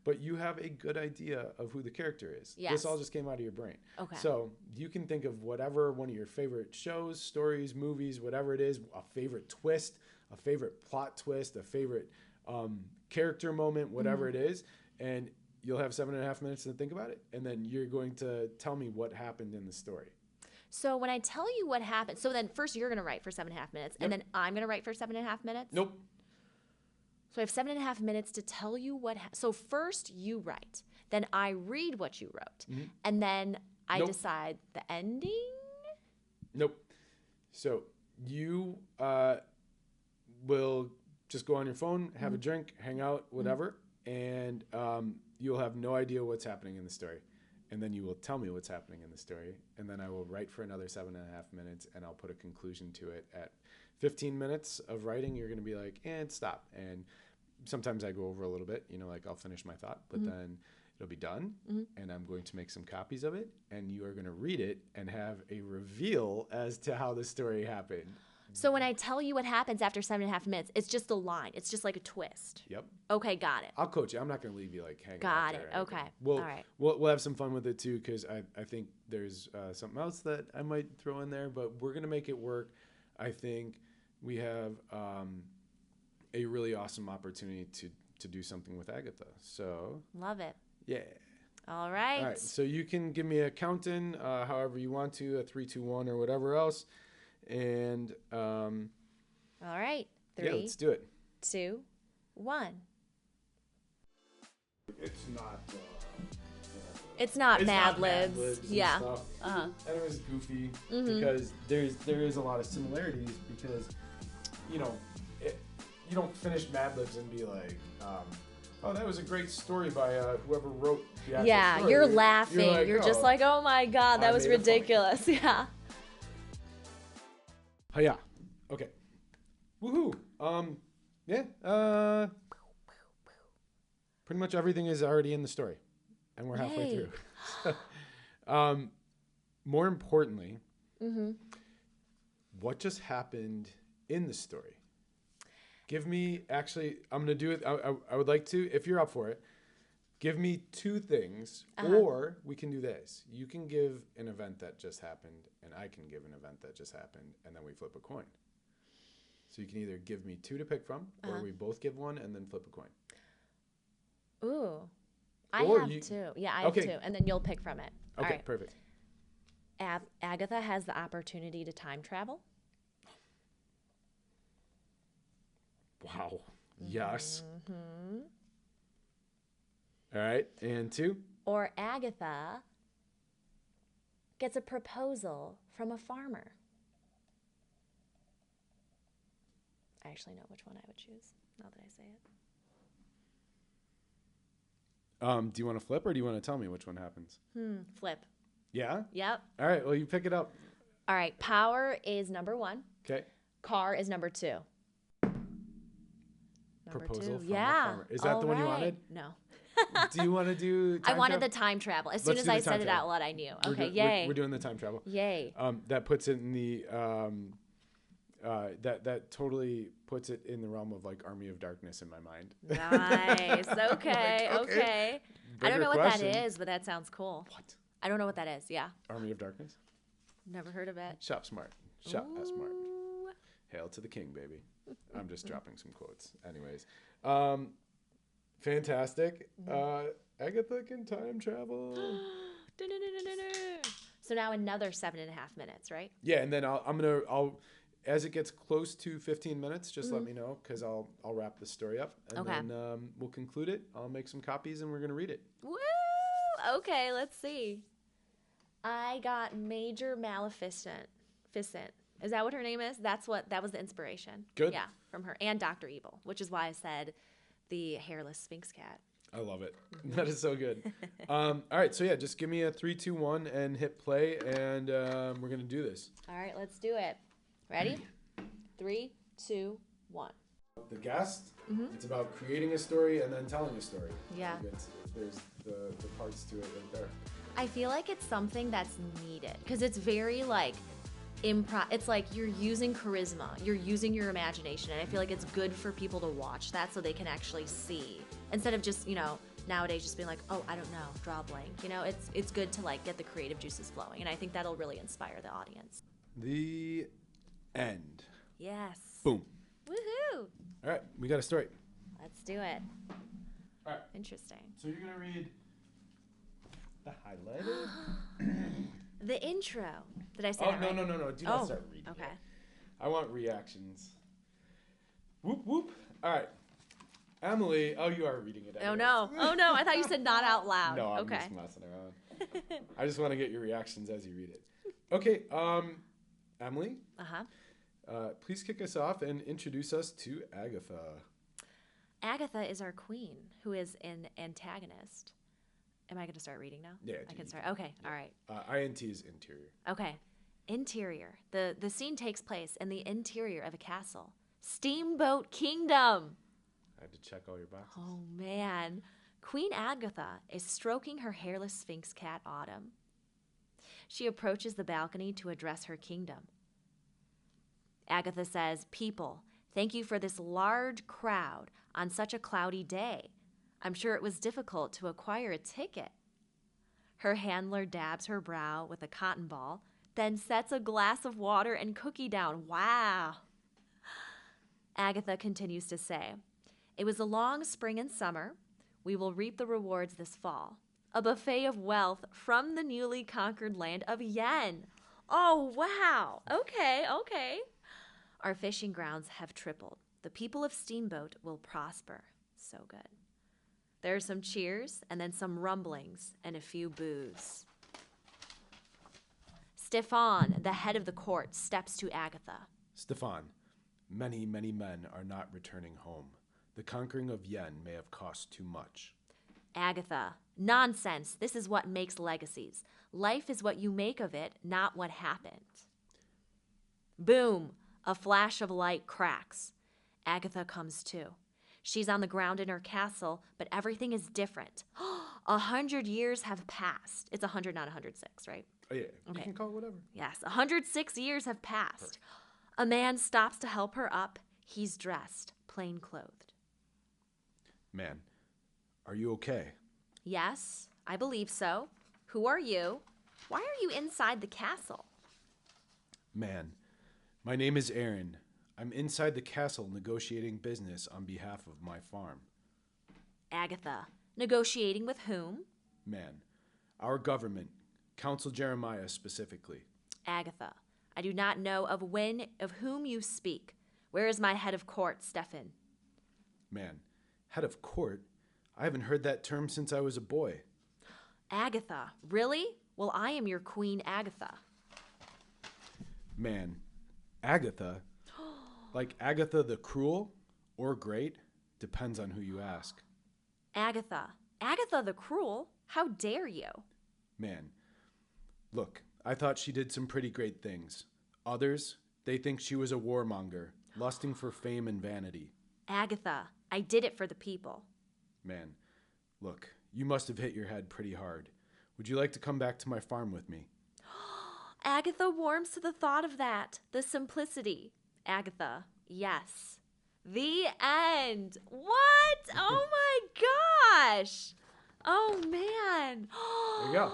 But you have a good idea of who the character is. Yes. This all just came out of your brain. Okay. So you can think of whatever one of your favorite shows, stories, movies, whatever it is, a favorite twist, a favorite plot twist, a favorite character moment, whatever it is, and you'll have 7.5 minutes to think about it, and then you're going to tell me what happened in the story. So when I tell you what happened, so then first you're going to write for 7.5 minutes, and then I'm going to write for 7.5 minutes? Nope. So I have 7.5 minutes to tell you what so first you write, then I read what you wrote, and then I decide the ending? Nope. So you will just go on your phone, have a drink, hang out, whatever, and you'll have no idea what's happening in the story. And then you will tell me what's happening in the story. And then I will write for another 7.5 minutes, and I'll put a conclusion to it. At 15 minutes of writing, you're going to be like, and stop. And sometimes I go over a little bit, like I'll finish my thought, but then it'll be done. And I'm going to make some copies of it, and you are going to read it and have a reveal as to how the story happened. So when I tell you what happens after 7.5 minutes, it's just a line. It's just like a twist. Yep. Okay, got it. I'll coach you. I'm not going to leave you hanging Got out it. there. Okay. All right. We'll have some fun with it too, because I think there's something else that I might throw in there, but we're going to make it work. I think we have a really awesome opportunity to do something with Agatha. So love it. Yeah. All right. All right. So you can give me a count-in, however you want to, a 3, 2, 1, or whatever else. And all right. 3, yeah, let's do it. 2, 1. It's not. It's not Mad Libs. Yeah. And it was goofy because there is a lot of similarities because you don't finish Mad Libs and be like, oh, that was a great story by whoever wrote the actual story. You're laughing. Like, you're just like, oh my God, that was ridiculous. Yeah. Oh, yeah. Okay. Woohoo. Yeah. Pretty much everything is already in the story, and we're halfway through. More importantly, what just happened in the story? Give me, actually, I'm going to do it. I would like to, if you're up for it, give me 2 things, or we can do this. You can give an event that just happened, and I can give an event that just happened, and then we flip a coin. So you can either give me 2 to pick from, or we both give one and then flip a coin. Ooh. I have 2. Yeah, I have 2, and then you'll pick from it. Okay, all right. Perfect. Agatha has the opportunity to time travel. Wow. Yes. All right. And 2? Or Agatha gets a proposal from a farmer. I actually know which one I would choose, now that I say it. Do you want to flip, or do you want to tell me which one happens? Flip. Yeah? Yep. All right. Well, you pick it up. All right. Power is number 1. Okay. Car is number 2. Proposal from the farmer. Is that the one you wanted? No. Do you want to do time I wanted travel? the time travel. As soon as I said it out loud, I knew. Okay, yay. We're doing the time travel. Yay. That puts it in the that totally puts it in the realm of like Army of Darkness in my mind. Nice. Okay. Okay. I don't know what that is, but that sounds cool. What? I don't know what that is. Yeah. Army of Darkness? Never heard of it. Shop smart. Shop smart. Ooh. Hail to the king, baby. I'm just dropping some quotes. Anyways. Fantastic. Agatha can time travel. So now another 7.5 minutes, right? Yeah, and then I'll as it gets close to 15 minutes, just let me know, because I'll wrap the story up, and then we'll conclude it. I'll make some copies, and we're gonna read it. Woo! Okay, let's see. I got Major Maleficent. Is that what her name is? That was the inspiration. Good. Yeah, from her, and Dr. Evil, which is why I said the hairless Sphinx cat. I love it. That is so good. All right, so yeah, just give me a 3, 2, 1 and hit play, and we're gonna do this. All right, let's do it. Ready? 3, 2, 1. The guest. It's about creating a story and then telling a story. Yeah. There's the parts to it right there. I feel like it's something that's needed because it's very like improv. It's like you're using charisma, you're using your imagination, and I feel like it's good for people to watch that so they can actually see instead of just nowadays just being like, oh, I don't know, draw a blank. It's good to like get the creative juices flowing, and I think that'll really inspire the audience. The end. Yes. Boom. Woohoo! All right, we got a story. Let's do it. All right. Interesting. So you're gonna read the highlighter. The intro. Did I say Oh that right? no! Do not start reading. Okay. It. I want reactions. Whoop whoop. All right. Emily, you are reading it. Oh no! I thought you said not out loud. No, I'm okay. just messing around. I just want to get your reactions as you read it. Okay. Emily. Please kick us off and introduce us to Agatha. Agatha is our queen, who is an antagonist. Am I going to start reading now? Yeah. I can start. Okay. Yeah. All right. INT is interior. Okay. Interior. The scene takes place in the interior of a castle. Steamboat Kingdom. I had to check all your boxes. Oh, man. Queen Agatha is stroking her hairless sphinx cat, Autumn. She approaches the balcony to address her kingdom. Agatha says, "People, thank you for this large crowd on such a cloudy day. I'm sure it was difficult to acquire a ticket." Her handler dabs her brow with a cotton ball, then sets a glass of water and cookie down. Wow. Agatha continues to say, "It was a long spring and summer. We will reap the rewards this fall. A buffet of wealth from the newly conquered land of Yen." Oh, wow. Okay. "Our fishing grounds have tripled. The people of Steamboat will prosper." So good. There are some cheers, and then some rumblings, and a few boos. Stefan, the head of the court, steps to Agatha. "Stefan, many, many men are not returning home. The conquering of Yen may have cost too much." Agatha, "Nonsense. This is what makes legacies. Life is what you make of it, not what happened." Boom! A flash of light cracks. Agatha comes to. She's on the ground in her castle, but everything is different. 100 years have passed. It's 100, not 106, right? Oh, yeah. Okay. You can call it whatever. Yes, 106 years have passed. Perfect. A man stops to help her up. He's dressed, plain clothed. "Man, are you okay?" "Yes, I believe so. Who are you? Why are you inside the castle?" "Man, my name is Aaron. I'm inside the castle negotiating business on behalf of my farm." Agatha, "Negotiating with whom?" "Man, our government, Council Jeremiah specifically." Agatha, "I do not know of whom you speak. Where is my head of court, Stefan?" "Man, head of court? I haven't heard that term since I was a boy." Agatha, "Really? Well, I am your Queen Agatha." "Man, Agatha? Like Agatha the Cruel or Great? Depends on who you ask." Agatha, "Agatha the Cruel? How dare you?" "Man, look, I thought she did some pretty great things. Others, they think she was a warmonger, lusting for fame and vanity." Agatha, "I did it for the people." "Man, look, you must have hit your head pretty hard. Would you like to come back to my farm with me?" Agatha warms to the thought of that. The simplicity. Agatha, "Yes." The end. What? Oh my gosh. Oh man. There you go.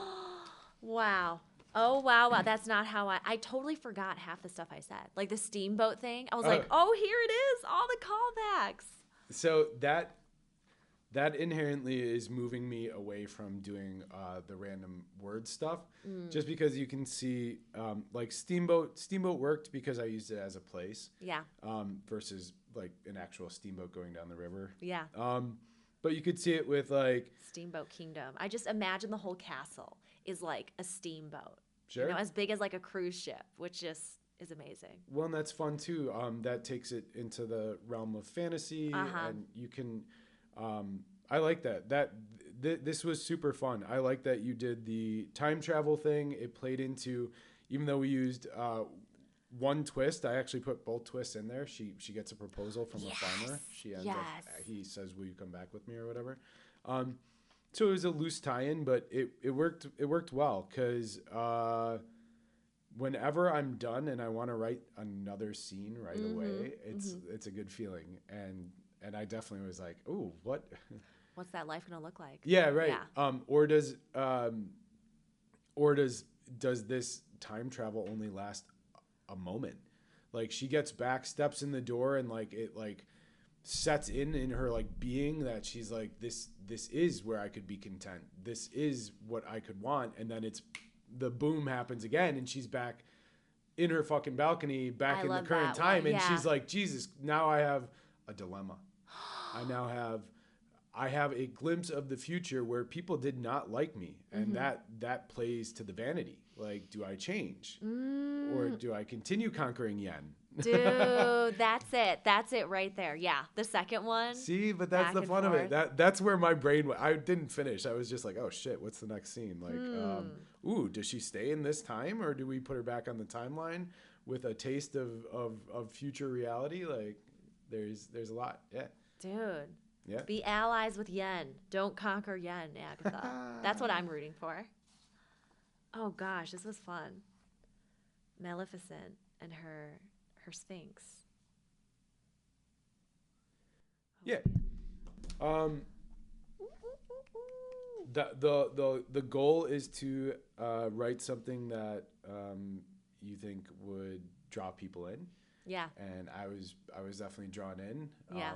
Wow. Oh, wow. That's not how I totally forgot half the stuff I said. Like the steamboat thing. I was like, oh, here it is. All the callbacks. So that inherently is moving me away from doing the random word stuff, just because you can see like Steamboat worked because I used it as a place, versus like an actual steamboat going down the river. Yeah. But you could see it with like Steamboat Kingdom. I just imagine the whole castle is like a steamboat. Sure. You know, as big as like a cruise ship, which just is amazing. Well, and that's fun too. That takes it into the realm of fantasy, and you can. I like that. This was super fun. I like that you did the time travel thing. It played into, even though we used one twist, I actually put both twists in there. She gets a proposal from a farmer. She ends up, he says, "Will you come back with me?" or whatever. So it was a loose tie-in, but it worked well because whenever I'm done and I want to write another scene right away, it's a good feeling, and I definitely was like, oh, what's that life gonna look like? Yeah, right. Yeah. Or does this time travel only last a moment? Like she gets back, steps in the door, and like it like sets in her like being that she's like this is where I could be content. This is what I could want, and then the boom happens again, and she's back in her fucking balcony, back in the current time, and she's like, Jesus, now I have a dilemma. I have a glimpse of the future where people did not like me, and that plays to the vanity. Like, do I change, or do I continue conquering yen? Dude, that's it. That's it right there. Yeah, the second one. See, but that's the fun of it. That's where my brain. I didn't finish. I was just like, oh shit, what's the next scene? Like, ooh, does she stay in this time, or do we put her back on the timeline with a taste of future reality? Like, there's a lot. Yeah, dude. Yeah. Be allies with yen. Don't conquer yen, Agatha. That's what I'm rooting for. Oh gosh, this was fun. Maleficent and her Sphinx. Yeah. The goal is to write something that you think would draw people in. Yeah. And I was definitely drawn in. Yeah.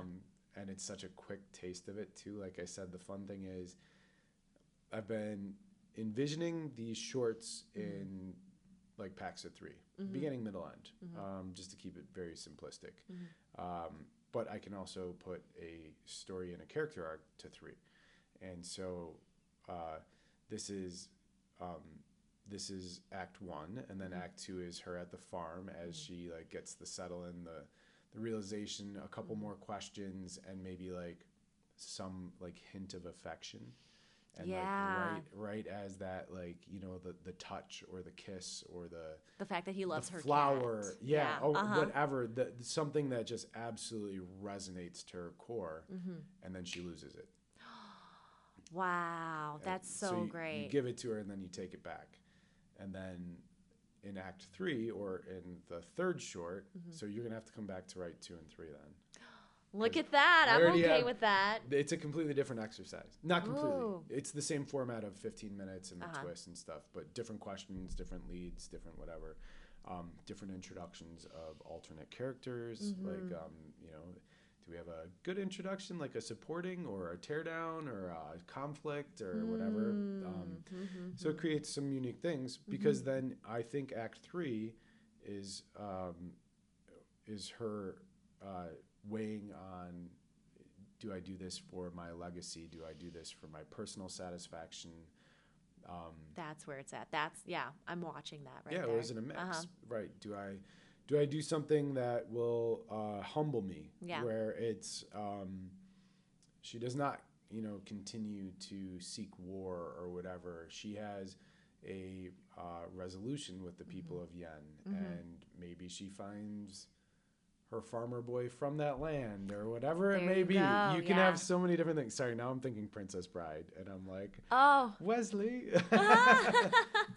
And it's such a quick taste of it too. Like I said, the fun thing is I've been envisioning these shorts in like packs of 3, beginning, middle, end, just to keep it very simplistic. But I can also put a story and a character arc to 3. And so this is act 1, and then act 2 is her at the farm as she like gets the settle in, the realization, a couple more questions, and maybe like some like hint of affection. And like right as that, like, you know, the touch or the kiss or the fact that he loves her flower, cat. Whatever, something that just absolutely resonates to her core, and then she loses it. Wow, that's so great. You give it to her and then you take it back, and then in act 3 or in the third short, so you're gonna have to come back to write 2 and 3 then. Look at that. I'm okay with that. It's a completely different exercise. Not completely. Ooh. It's the same format of 15 minutes and the twists and stuff, but different questions, different leads, different whatever. Different introductions of alternate characters. Like, you know, do we have a good introduction, like a supporting or a teardown or a conflict or whatever? So it creates some unique things, because then I think act 3 is her weighing on, do I do this for my legacy? Do I do this for my personal satisfaction? That's where it's at. I'm watching that right there. Yeah, it was in a mix. Right. Do I do something that will humble me? Yeah. Where it's she does not, you know, continue to seek war or whatever. She has a resolution with the people of Yen, and maybe she finds her farmer boy from that land or whatever it may be. You can have so many different things. Sorry, now I'm thinking Princess Bride, and I'm like, oh, Wesley,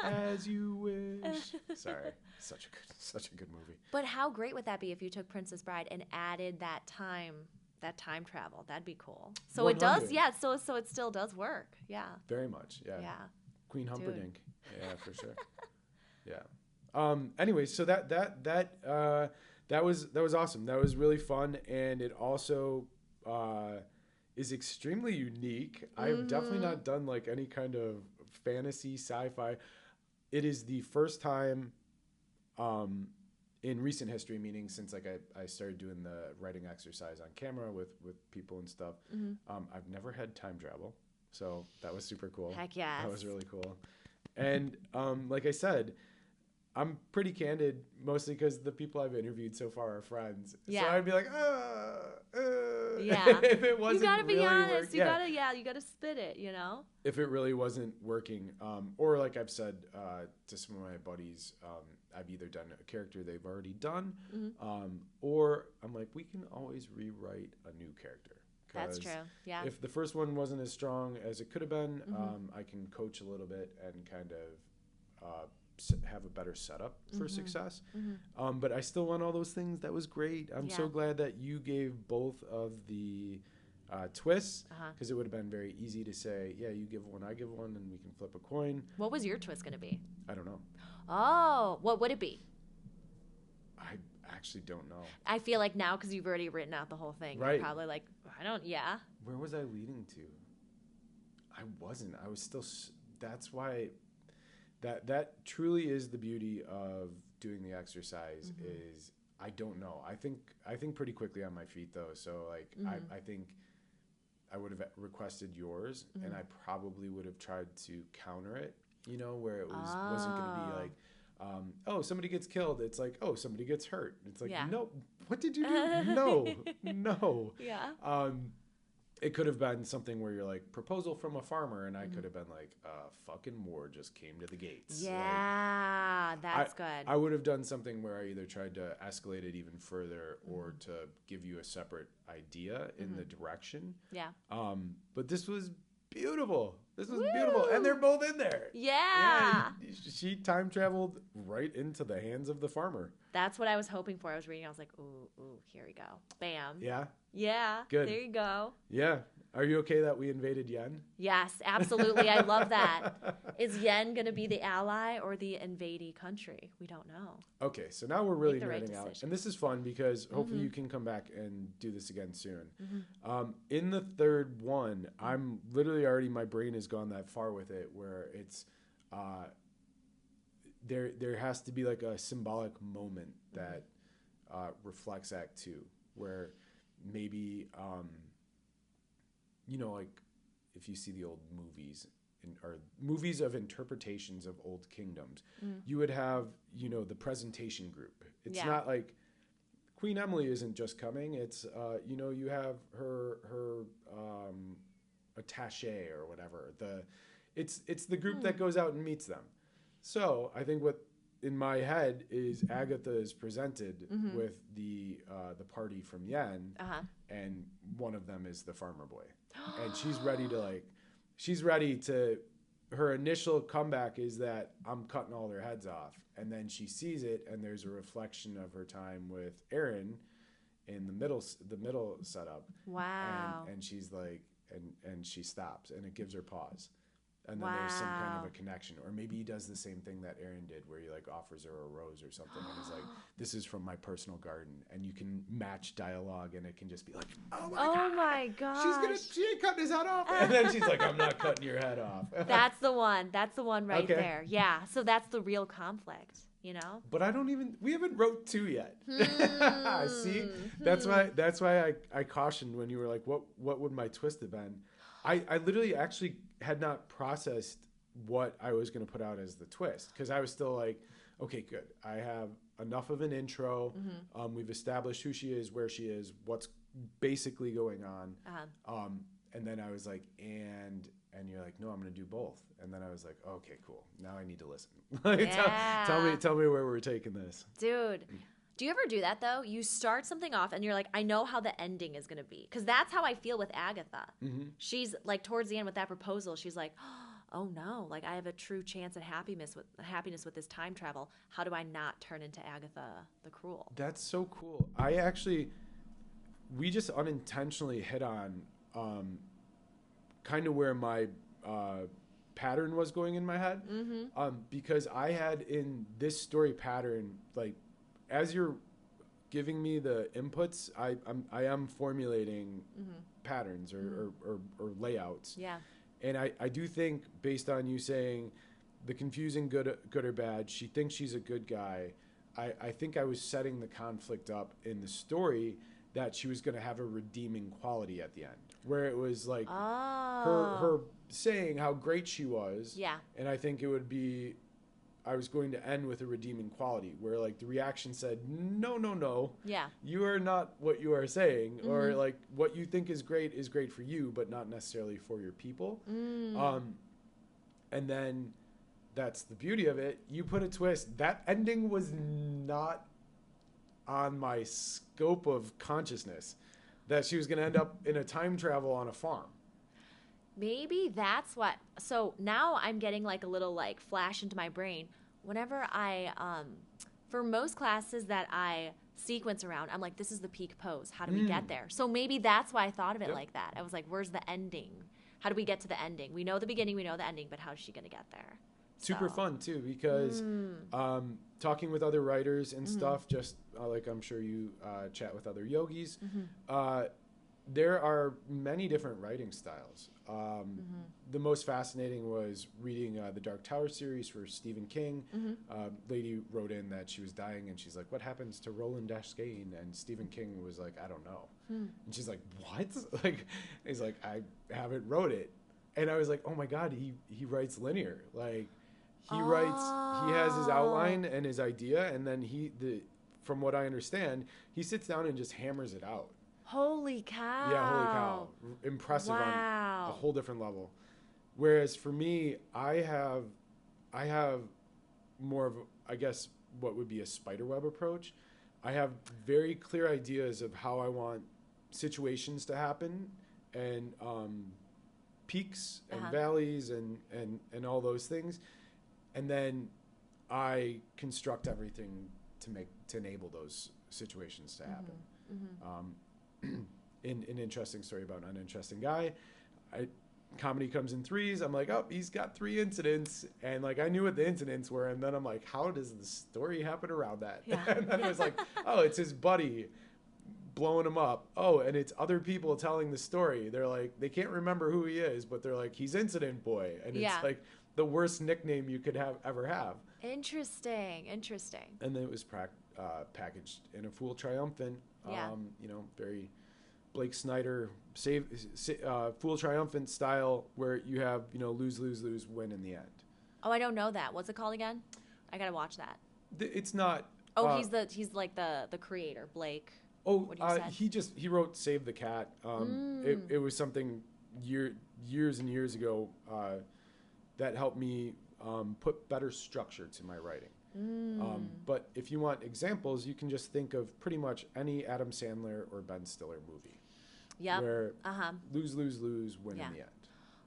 as you wish. Sorry, such a good movie. But how great would that be if you took Princess Bride and added that time travel? That'd be cool. So 100. It does, yeah. So it still does work, yeah. Very much, yeah. Yeah. Queen Humperdinck, yeah, for sure. Yeah. Anyway, so that was awesome. That was really fun, and it also is extremely unique. I've definitely not done like any kind of fantasy sci-fi. It is the first time in recent history, meaning since like I started doing the writing exercise on camera with people and stuff. I've never had time travel, so that was super cool. Heck yes. That was really cool. And like I said, I'm pretty candid, mostly because the people I've interviewed so far are friends. Yeah. So I'd be like, yeah. If it wasn't, you gotta be really honest. You gotta spit it. You know. If it really wasn't working, or like I've said to some of my buddies, I've either done a character they've already done, or I'm like, we can always rewrite a new character. That's true. Yeah. If the first one wasn't as strong as it could have been, I can coach a little bit and kind of have a better setup for success. But I still want all those things. That was great. I'm so glad that you gave both of the twists, because it would have been very easy to say, yeah, you give one, I give one, and we can flip a coin. What was your twist going to be? I don't know. Oh, what would it be? I actually don't know. I feel like now, because you've already written out the whole thing, right. You're probably like, yeah. Where was I leading to? I wasn't. I was still, that's why, that truly is the beauty of doing the exercise is I don't know. I think pretty quickly on my feet though. So like, I think I would have requested yours and I probably would have tried to counter it, you know, where it wasn't going to be like, oh, somebody gets killed. It's like, oh, somebody gets hurt. It's like, no, what did you do? No. Yeah. It could have been something where you're like, proposal from a farmer, and I could have been like, fucking war just came to the gates. Yeah, like, that's good. I would have done something where I either tried to escalate it even further or to give you a separate idea in the direction. Yeah. But this was beautiful. This was beautiful. And they're both in there. Yeah. She time traveled right into the hands of the farmer. That's what I was hoping for. I was reading. I was like, ooh, here we go. Bam. Yeah? Yeah. Good. There you go. Yeah. Are you okay that we invaded Yen? Yes, absolutely. I love that. Is Yen going to be the ally or the invadee country? We don't know. Okay, so now we're really Make the right nerding out. decision. And this is fun because hopefully you can come back and do this again soon. In the third one, I'm literally already, my brain has gone that far with it where it's, there has to be like a symbolic moment that reflects Act 2 where maybe, you know, like if you see the old movies or movies of interpretations of old kingdoms, you would have, you know, the presentation group. It's not like Queen Emily isn't just coming. It's, you know, you have her attaché or whatever. It's the group that goes out and meets them. So I think what in my head is Agatha is presented with the party from Yen, and one of them is the farmer boy, and she's ready to. Her initial comeback is that I'm cutting all their heads off, and then she sees it, and there's a reflection of her time with Aaron in the middle setup. Wow. And she's like, and she stops, and it gives her pause. And then there's some kind of a connection. Or maybe he does the same thing that Aaron did where he like offers her a rose or something and he's like, this is from my personal garden. And you can match dialogue and it can just be like, oh my God. She ain't cutting his head off. And then she's like, I'm not cutting your head off. That's the one. That's the one right there. Yeah. So that's the real conflict, you know? But we haven't wrote 2 yet. See? That's why I cautioned when you were like, what would my twist have been? I literally actually had not processed what I was going to put out as the twist because I was still like, okay, good. I have enough of an intro. We've established who she is, where she is, what's basically going on. And then I was like, and you're like, no, I'm going to do both. And then I was like, okay, cool. Now I need to listen. Tell me where we're taking this. Dude. Do you ever do that, though? You start something off, and you're like, I know how the ending is going to be. Because that's how I feel with Agatha. She's, like, towards the end with that proposal, she's like, oh, no. Like, I have a true chance at happiness with this time travel. How do I not turn into Agatha the Cruel? That's so cool. We just unintentionally hit on kind of where my pattern was going in my head. Because I had in this story pattern, like, as you're giving me the inputs, I am formulating patterns or layouts. Yeah. And I do think based on you saying the confusing good or bad, she thinks she's a good guy. I think I was setting the conflict up in the story that she was going to have a redeeming quality at the end, where it was like her saying how great she was. Yeah. And I think it would be, I was going to end with a redeeming quality where like the reaction said, no. Yeah. You are not what you are saying, or like what you think is great for you, but not necessarily for your people. And then that's the beauty of it. You put a twist. That ending was not on my scope of consciousness. that she was going to end up in a time travel on a farm. Maybe that's what. So now I'm getting like a little like flash into my brain. Whenever for most classes that I sequence around, I'm like, this is the peak pose. How do we get there? So maybe that's why I thought of it like that. I was like, where's the ending? How do we get to the ending? We know the beginning, we know the ending, but how's she going to get there? Super fun too, because talking with other writers and stuff, just like I'm sure you chat with other yogis, there are many different writing styles. The most fascinating was reading the Dark Tower series for Stephen King. Lady wrote in that she was dying, and she's like, what happens to Roland Daskane? And Stephen King was like, I don't know. And she's like, what? Like, he's like, I haven't wrote it. And I was like, oh my God, he writes linear. Like, he has his outline and his idea, and then from what I understand, he sits down and just hammers it out. Holy cow. Yeah, holy cow. Impressive on a whole different level. Whereas for me, I have more of, I guess, what would be a spiderweb approach. I have very clear ideas of how I want situations to happen, and peaks and valleys and all those things. And then I construct everything to enable those situations to happen. An interesting story about an uninteresting guy. Comedy comes in threes. I'm like, oh, he's got 3 incidents, and like I knew what the incidents were, and then I'm like, how does the story happen around that? And then it was like, oh, it's his buddy blowing him up. Oh, and it's other people telling the story. They're like, they can't remember who he is, but they're like, he's Incident Boy, and it's like the worst nickname you could ever have. Interesting. And then it was packaged in a Fool Triumphant. Very Blake Snyder Fool Triumphant style, where you have lose, win in the end. Oh, I don't know that. What's it called again? I gotta watch that. It's not. Oh, he's like the creator, Blake. Oh, what you said? He wrote Save the Cat. It was something years and years ago that helped me put better structure to my writing. But if you want examples, you can just think of pretty much any Adam Sandler or Ben Stiller movie. Yeah. Where lose, win in the end.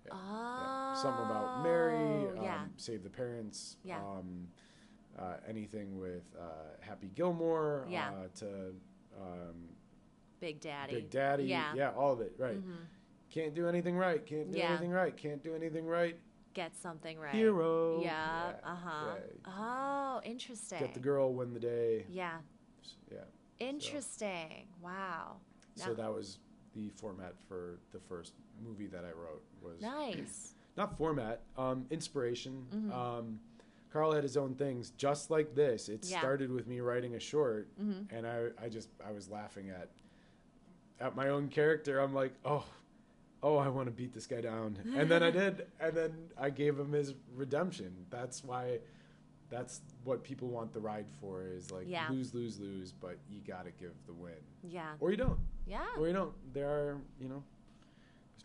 Yeah. Oh. Yeah. Something about Mary, Save the Parents, anything with Happy Gilmore, to Big Daddy. Big Daddy. Yeah, all of it, right. Can't do anything right, can't do anything right, can't do anything right. Get something right. Hero. Yeah. Oh, interesting. Get the girl, win the day. Yeah. Yeah. Interesting. Wow. So that was the format for the first movie that I wrote. Was nice. Not format, inspiration. Carl had his own things, just like this. It started with me writing a short, and I was laughing at my own character. I'm like, oh, I want to beat this guy down. And then I did. And then I gave him his redemption. That's what people want the ride for, is like lose, but you got to give the win. Yeah. Or you don't. Yeah. Or you don't. There are, there's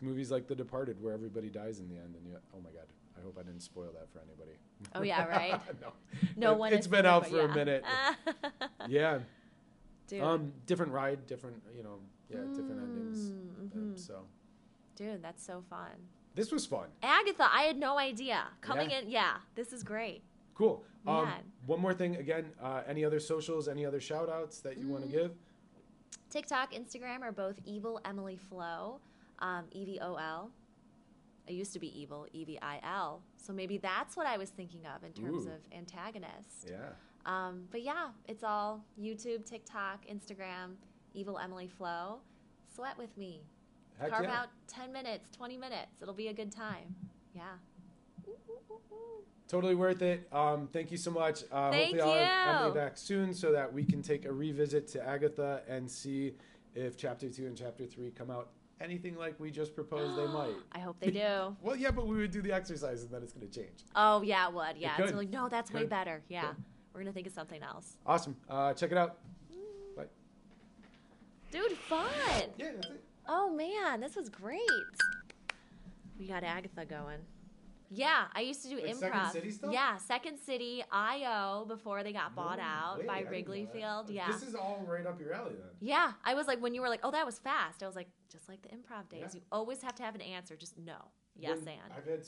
movies like The Departed where everybody dies in the end. And oh my God, I hope I didn't spoil that for anybody. Oh yeah, right? No one. It's been out for a minute. Yeah. Dude. Different ride, different, different endings. So. Dude, that's so fun. This was fun. Agatha, I had no idea. Coming in, this is great. Cool. One more thing, again, any other socials, any other shout outs that you want to give? TikTok, Instagram are both Evil Emily Flo, EVOL. I used to be evil, EVIL. So maybe that's what I was thinking of in terms of antagonist. Yeah. But yeah, it's all YouTube, TikTok, Instagram, Evil Emily Flo. Sweat with me. Heck Carve out 10 minutes, 20 minutes. It'll be a good time. Yeah. Totally worth it. Thank you so much. Thank hopefully I'll have Emily back soon so that we can take a revisit to Agatha and see if Chapter 2 and Chapter 3 come out anything like we just proposed they might. I hope they do. Well, yeah, but we would do the exercise and then it's going to change. Oh, yeah, it would. Yeah. It's like, no, that's way better. Yeah. We're going to think of something else. Awesome. Check it out. Bye. Dude, fun. Yeah, that's it. Oh, man, this was great. We got Agatha going. Yeah, I used to do Like improv. Second City stuff? Yeah, Second City, IO before they got bought out way, by I didn't know Wrigley that. Field. Yeah. This is all right up your alley then. Yeah, I was like, when you were like, oh, that was fast. I was like, just like the improv days. Yeah. You always have to have an answer. Just no. Yes, and. I've had